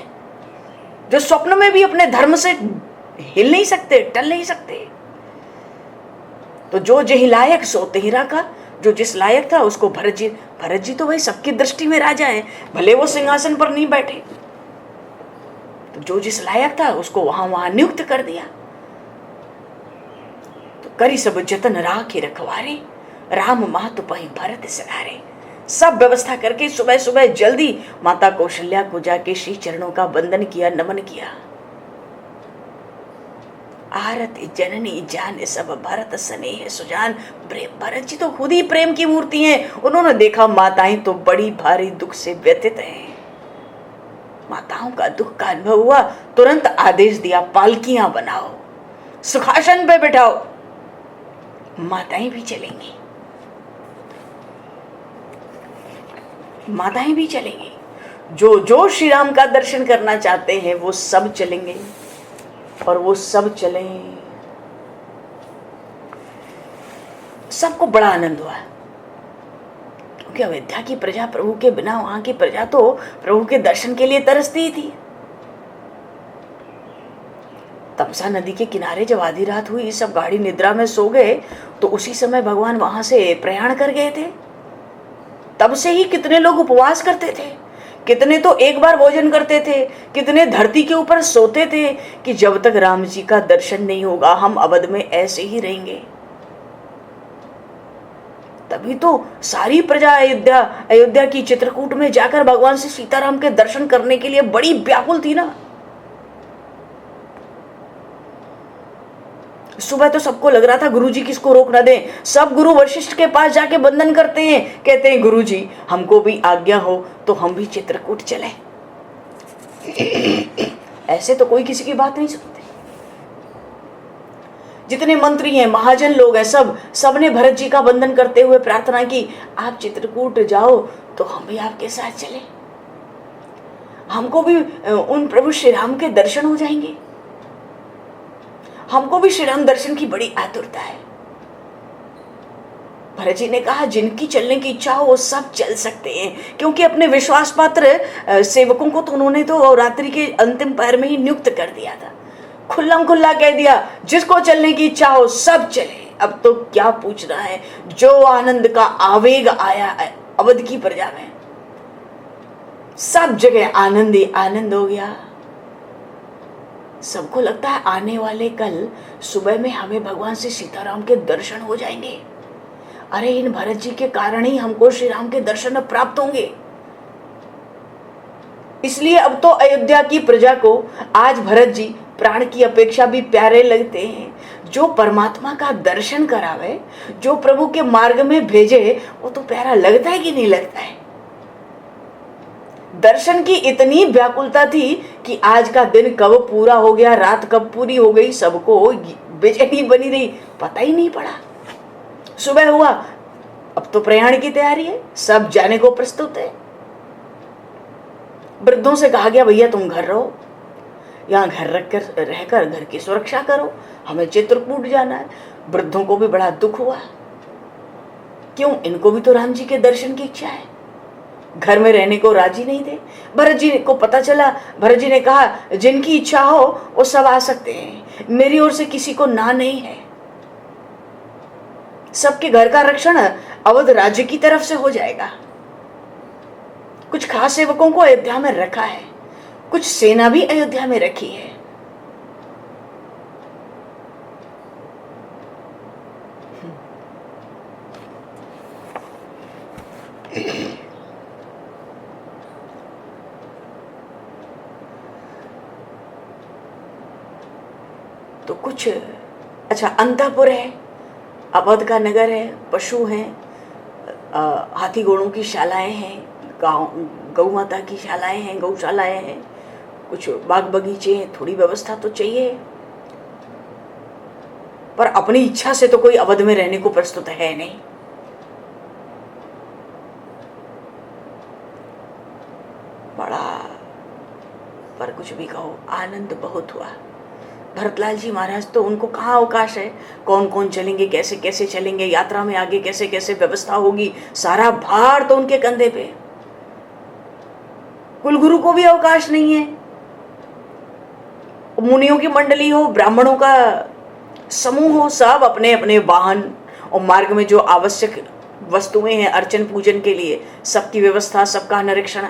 Speaker 3: जो स्वप्न में भी अपने धर्म से हिल नहीं सकते, टल नहीं सकते। तो जो जही लायक सो तेहि राखा। जो जिस लायक था उसको भरत जी तो भाई सबकी दृष्टि में राजा है, भले वो सिंहासन पर नहीं बैठे, तो जो जिस लायक था उसको वहां नियुक्त कर दिया। तो करी सब जतन राखे रखवारे, राम मातु पहि भरत सहारे। सब व्यवस्था करके सुबह सुबह जल्दी माता कौशल्या को जाके श्री चरणों का वंदन किया, नमन किया। आरती जननी जान सब भरत स्नेह सुजान। भरत जी तो खुद ही प्रेम की मूर्ति हैं। उन्होंने देखा माताएं तो बड़ी भारी दुख से व्यथित हैं। माताओं का दुख का अनुभव हुआ, तुरंत आदेश दिया, पालकियां बनाओ, सुखासन पे बैठाओ, माताएं भी चलेंगी। माताएं भी चलेंगी। जो जो श्री राम का दर्शन करना चाहते हैं वो सब चलेंगे। और वो सब चले। सबको बड़ा आनंद हुआ क्योंकि अयोध्या की प्रजा प्रभु के बिना, वहां की प्रजा तो प्रभु के दर्शन के लिए तरसती ही थी। तमसा नदी के किनारे जब आधी रात हुई, सब गाड़ी निद्रा में सो गए, तो उसी समय भगवान वहां से प्रयाण कर गए थे। तब से ही कितने लोग उपवास करते थे, कितने तो एक बार भोजन करते थे, कितने धरती के ऊपर सोते थे कि जब तक राम जी का दर्शन नहीं होगा हम अवध में ऐसे ही रहेंगे। तभी तो सारी प्रजा अयोध्या की चित्रकूट में जाकर भगवान से सीताराम के दर्शन करने के लिए बड़ी व्याकुल थी ना। सुबह तो सबको लग रहा था गुरुजी किसको रोक ना दें। सब गुरु वशिष्ठ के पास जाके वंदन करते हैं, कहते हैं गुरुजी हमको भी आज्ञा हो तो हम भी चित्रकूट चले। ऐसे तो कोई किसी की बात नहीं सुनते। जितने मंत्री हैं, महाजन लोग हैं, सबने भरत जी का वंदन करते हुए प्रार्थना की, आप चित्रकूट जाओ तो हम भी आपके साथ चले, हमको भी उन प्रभु श्री राम के दर्शन हो जाएंगे। हमको भी श्री राम दर्शन की बड़ी आतुरता है। भरत जी ने कहा जिनकी चलने की इच्छा हो वो सब चल सकते हैं, क्योंकि अपने विश्वास पात्र सेवकों को तो उन्होंने तो रात्रि के अंतिम पहर में ही नियुक्त कर दिया था। खुल्लम खुल्ला कह दिया जिसको चलने की इच्छा हो सब चले। अब तो क्या पूछना है, जो आनंद का आवेग आया अवध की प्रजा में, सब जगह आनंद ही आनंद हो गया। सबको लगता है आने वाले कल सुबह में हमें भगवान से सीताराम के दर्शन हो जाएंगे। अरे इन भरत जी के कारण ही हमको श्री राम के दर्शन प्राप्त होंगे। इसलिए अब तो अयोध्या की प्रजा को आज भरत जी प्राण की अपेक्षा भी प्यारे लगते हैं। जो परमात्मा का दर्शन करावे, जो प्रभु के मार्ग में भेजे, वो तो प्यारा लगता है कि नहीं लगता है। दर्शन की इतनी व्याकुलता थी कि आज का दिन कब पूरा हो गया, रात कब पूरी हो गई, सबको बेचैनी बनी रही, पता ही नहीं पड़ा। सुबह हुआ, अब तो प्रयाण की तैयारी है, सब जाने को प्रस्तुत है। वृद्धों से कहा गया भैया तुम घर रहो, यहाँ घर रहकर घर की सुरक्षा करो, हमें चित्रकूट जाना है। वृद्धों को भी बड़ा दुख हुआ, क्यों, इनको भी तो राम जी के दर्शन की इच्छा है, घर में रहने को राजी नहीं थे। भरत जी को पता चला, भरत जी ने कहा जिनकी इच्छा हो वो सब आ सकते हैं, मेरी ओर से किसी को ना नहीं है। सबके घर का रक्षण अवध राज्य की तरफ से हो जाएगा। कुछ खास सेवकों को अयोध्या में रखा है, कुछ सेना भी अयोध्या में रखी है। तो कुछ अच्छा अंतःपुर है, अवध का नगर है, पशु हैं, हाथी घोड़ों की शालाएं हैं, गौ माता की शालाएं हैं, गौशालाएं हैं, कुछ बाग बगीचे हैं, थोड़ी व्यवस्था तो चाहिए। पर अपनी इच्छा से तो कोई अवध में रहने को प्रस्तुत है नहीं। बड़ा, पर कुछ भी कहो, आनंद बहुत हुआ। भरतलाल जी महाराज तो उनको कहाँ अवकाश है, कौन कौन चलेंगे, कैसे कैसे चलेंगे, यात्रा में आगे कैसे कैसे व्यवस्था होगी, सारा भार तो उनके कंधे पे। कुलगुरु को भी अवकाश नहीं है, मुनियों की मंडली हो, ब्राह्मणों का समूह हो, सब अपने अपने वाहन और मार्ग में जो आवश्यक वस्तुएं हैं अर्चन पूजन के लिए, सबकी व्यवस्था, सबका निरीक्षण,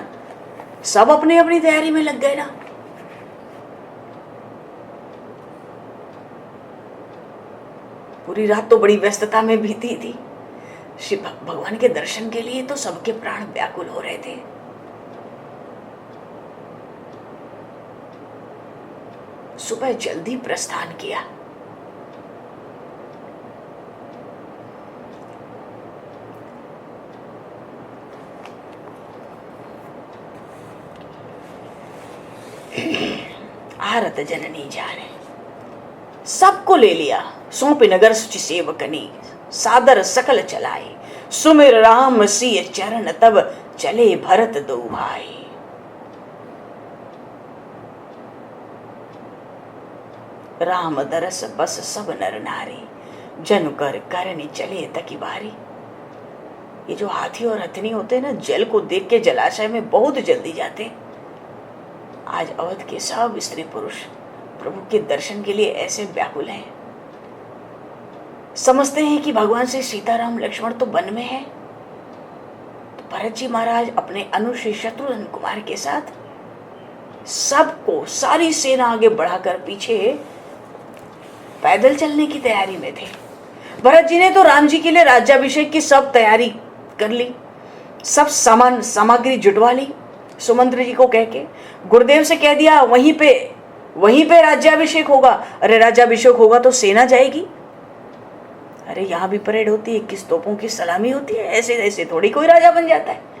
Speaker 3: सब अपनी अपनी तैयारी में लग गए ना। पूरी रात तो बड़ी व्यस्तता में बीती थी। श्री भगवान के दर्शन के लिए तो सबके प्राण व्याकुल हो रहे थे। सुबह जल्दी प्रस्थान किया। आरत जननी जाने, सबको ले लिया, सौंप नगर सुचि सेवकनी, सादर सकल चलाए, सुमिर राम सिय चरण तब चले भरत दो भाई। राम दरस बस सब नर नारी, जन कर करनी चले तकी बारी। ये जो हाथी और हथनी होते हैं ना, जल को देख के जलाशय में बहुत जल्दी जाते हैं। आज अवध के सब स्त्री पुरुष प्रभु के दर्शन के लिए ऐसे व्याकुल हैं, समझते हैं कि भगवान श्री सीताराम लक्ष्मण तो वन में है। तो भरत जी महाराज अपने अनुश्री शत्रुघ्न कुमार के साथ सबको, सारी सेना आगे बढ़ाकर पीछे पैदल चलने की तैयारी में थे। भरत जी ने तो राम जी के लिए राज्याभिषेक की सब तैयारी कर ली, सब सामान सामग्री जुटवा ली। सुमंत्र जी को कह के गुरुदेव से कह दिया वहीं पे राज्याभिषेक होगा। अरे राज्याभिषेक होगा तो सेना जाएगी, अरे यहाँ भी परेड होती है, 21 तोपों की सलामी होती है, ऐसे ऐसे थोड़ी कोई राजा बन जाता है।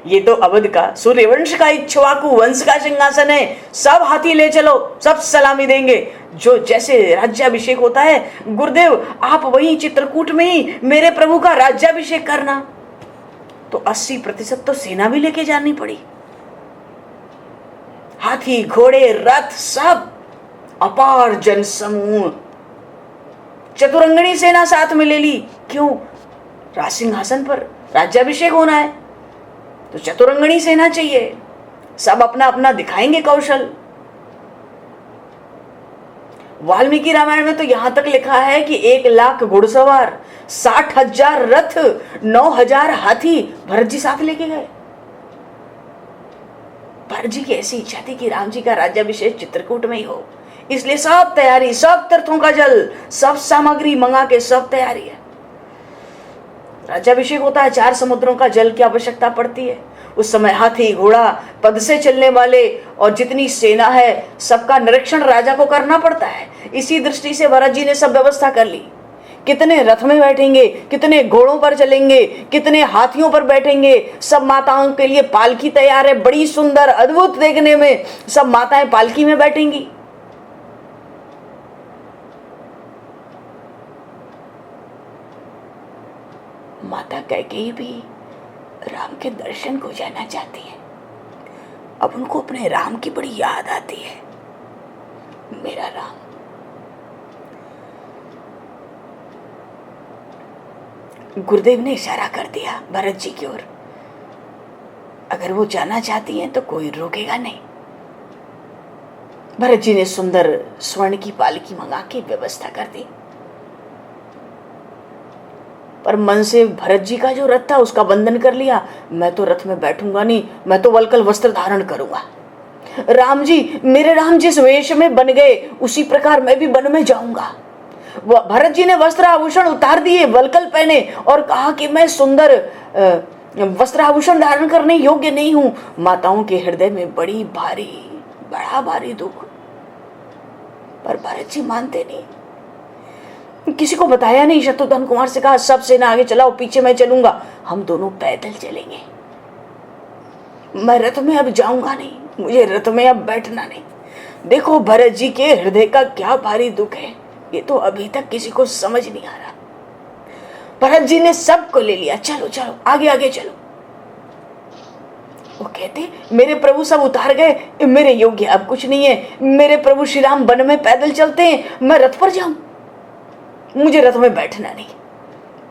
Speaker 3: ये तो अवध का सूर्यवंश का इक्ष्वाकु वंश का सिंहासन है, सब हाथी ले चलो, सब सलामी देंगे। जो जैसे राज्याभिषेक होता है, गुरुदेव आप वहीं चित्रकूट में ही मेरे प्रभु का राज्याभिषेक करना। तो 80% तो सेना भी लेके जानी पड़ी, हाथी घोड़े रथ सब, अपार जन समूह, चतुरंगणी सेना साथ में ले ली। क्यों? राज सिंहासन पर राज्याभिषेक होना है तो चतुरंगणी सेना चाहिए, सब अपना अपना दिखाएंगे कौशल। वाल्मीकि रामायण में तो यहां तक लिखा है कि 1 लाख घुड़सवार, 60,000 रथ, 9,000 हाथी भरत जी साथ लेके गए। भरत जी की ऐसी इच्छा थी कि राम जी का राज्याभिषेक चित्रकूट में ही हो, इसलिए सब तैयारी, सब तीर्थों का जल, सब सामग्री मंगा के सब तैयारी है। राज्याभिषेक होता है, 4 समुद्रों का जल की आवश्यकता पड़ती है। उस समय हाथी घोड़ा, पद से चलने वाले और जितनी सेना है, सबका निरीक्षण राजा को करना पड़ता है। इसी दृष्टि से भरत जी ने सब व्यवस्था कर ली। कितने रथ में बैठेंगे, कितने घोड़ों पर चलेंगे, कितने हाथियों पर बैठेंगे। सब माताओं के लिए पालकी तैयार है, बड़ी सुंदर अद्भुत देखने में। सब माताएं पालकी में बैठेंगी। माता कैकेयी भी राम के दर्शन को जाना चाहती है। अब उनको अपने राम की बड़ी याद आती है, मेरा राम। गुरुदेव ने इशारा कर दिया भरत जी की ओर, अगर वो जाना चाहती हैं तो कोई रोकेगा नहीं। भरत जी ने सुंदर स्वर्ण की पालकी मंगा के व्यवस्था कर दी। पर मन से भरत जी का जो रथ था उसका बंधन कर लिया, मैं तो रथ में बैठूंगा नहीं, मैं तो वलकल वस्त्र धारण करूंगा। राम जी, मेरे राम जिस वेश में बन गए उसी प्रकार मैं भी वन में जाऊंगा। भरत जी ने वस्त्र आभूषण उतार दिए, वलकल पहने और कहा कि मैं सुंदर वस्त्र आभूषण धारण करने योग्य नहीं हूं। माताओं के हृदय में बड़ा भारी दुख। पर भरत जी मानते नहीं, किसी को बताया नहीं। शत्रुघ्न कुमार से कहा सब सेना आगे चलाओ, पीछे मैं चलूंगा, हम दोनों पैदल चलेंगे। मैं रथ में अब जाऊंगा नहीं, मुझे रथ में अब बैठना नहीं। देखो भरत जी के हृदय का क्या भारी दुख है, ये तो अभी तक किसी को समझ नहीं आ रहा। भरत जी ने सबको ले लिया, चलो चलो आगे आगे चलो। वो कहते मेरे प्रभु सब उतार गए, मेरे योग्य अब कुछ नहीं है। मेरे प्रभु श्री राम वन में पैदल चलते हैं, मैं रथ पर जाऊं, मुझे रथ में बैठना नहीं।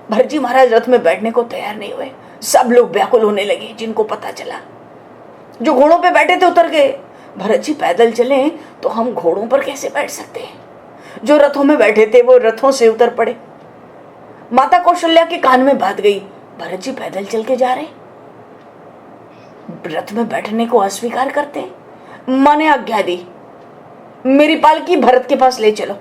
Speaker 3: भरत जी महाराज रथ में बैठने को तैयार नहीं हुए। सब लोग व्याकुल होने लगे। जिनको पता चला, जो घोड़ों पे बैठे थे उतर गए। भरत जी पैदल चले तो हम घोड़ों पर कैसे बैठ सकते हैं। जो रथों में बैठे थे वो रथों से उतर पड़े। माता कौशल्या के कान में बात गई, भरत जी पैदल चल के जा रहे, रथ में बैठने को अस्वीकार करते। माँ ने आज्ञा दी, मेरी पालकी भरत के पास ले चलो।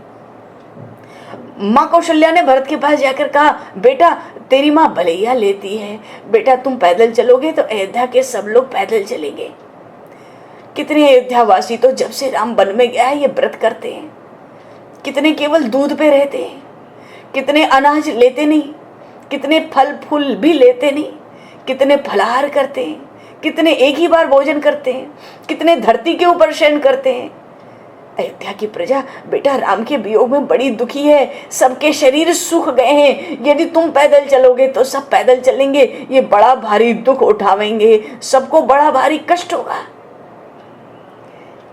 Speaker 3: माँ कौशल्या ने भरत के पास जाकर कहा, बेटा तेरी माँ भलैया लेती है, बेटा तुम पैदल चलोगे तो अयोध्या के सब लोग पैदल चलेंगे। कितने अयोध्यावासी तो जब से राम वन में गया है ये व्रत करते हैं, कितने केवल दूध पे रहते हैं, कितने अनाज लेते नहीं, कितने फल फूल भी लेते नहीं, कितने फलाहार करते हैं, कितने एक ही बार भोजन करते हैं, कितने धरती के ऊपर शयन करते हैं। अयोध्या की प्रजा बेटा राम के वियोग में बड़ी दुखी है, सबके शरीर सूख गए हैं। यदि तुम पैदल चलोगे तो सब पैदल चलेंगे, ये बड़ा भारी दुख उठावेंगे, सबको बड़ा भारी कष्ट होगा।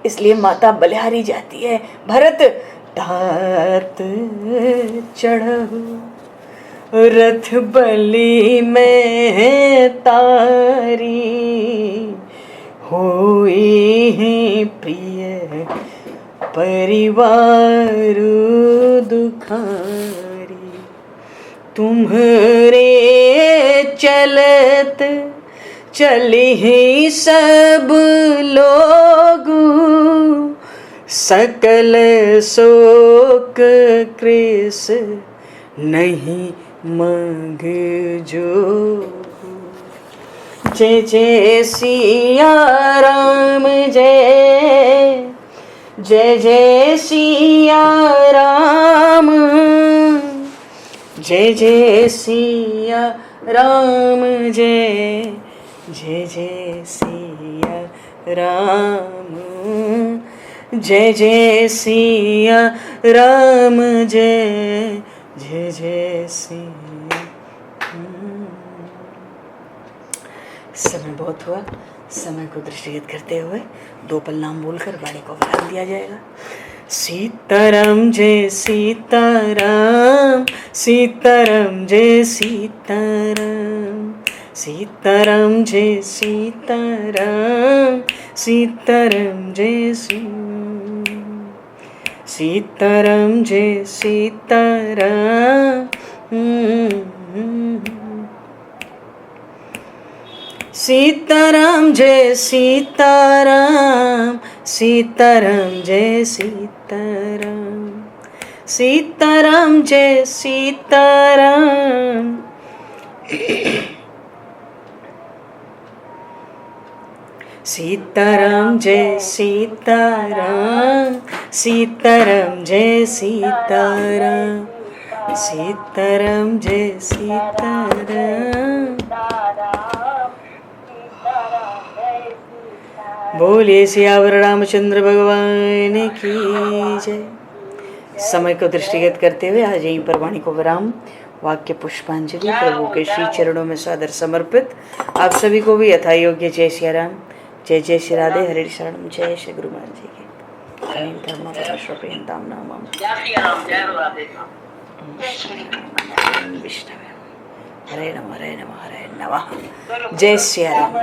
Speaker 3: इसलिए माता बलिहारी जाती है, भरत तात चढ़ो रथ बलि में तारी, होई प्रिय परिवार दुखारी। तुम्हारे चलत चली सब लोग, सकल शोक कृष नहीं मांग जोग। जय जय सिया राम, जय जय जय सिया राम, जय जय सिया राम, जय जय जय सिया राम, जय जय सिया राम, जय जय जय सिया। समय बहुत हुआ, समय को दृष्टिगत करते हुए दो पल नाम बोलकर वाणी को विराम दिया जाएगा। सीताराम जय सीताराम, सीताराम जय सीताराम, सीताराम जय सीताराम, सीताराम जय सीताराम जय सीताराम। सीताराम जय सीताराम, सीताराम जय सीताराम, सीताराम जय सीताराम, सीताराम जय सीताराम, सीताराम जय सीताराम, सीताराम जय सीताराम। बोले सियावर रामचंद्र भगवान की जय। समय को दृष्टिगत करते हुए आज यहीं पर वाणी को विराम। वाक्य पुष्पांजलि प्रभु के श्री चरणों में सादर समर्पित। आप सभी को भी यथा योग्य जय सिया राम, जय जय श्री राधे, हरे शरणम, जय श्री गुरु महाराज जी की। विष्णु हरे नमः, हरे नमः, हरे नमः। जय सिया राम।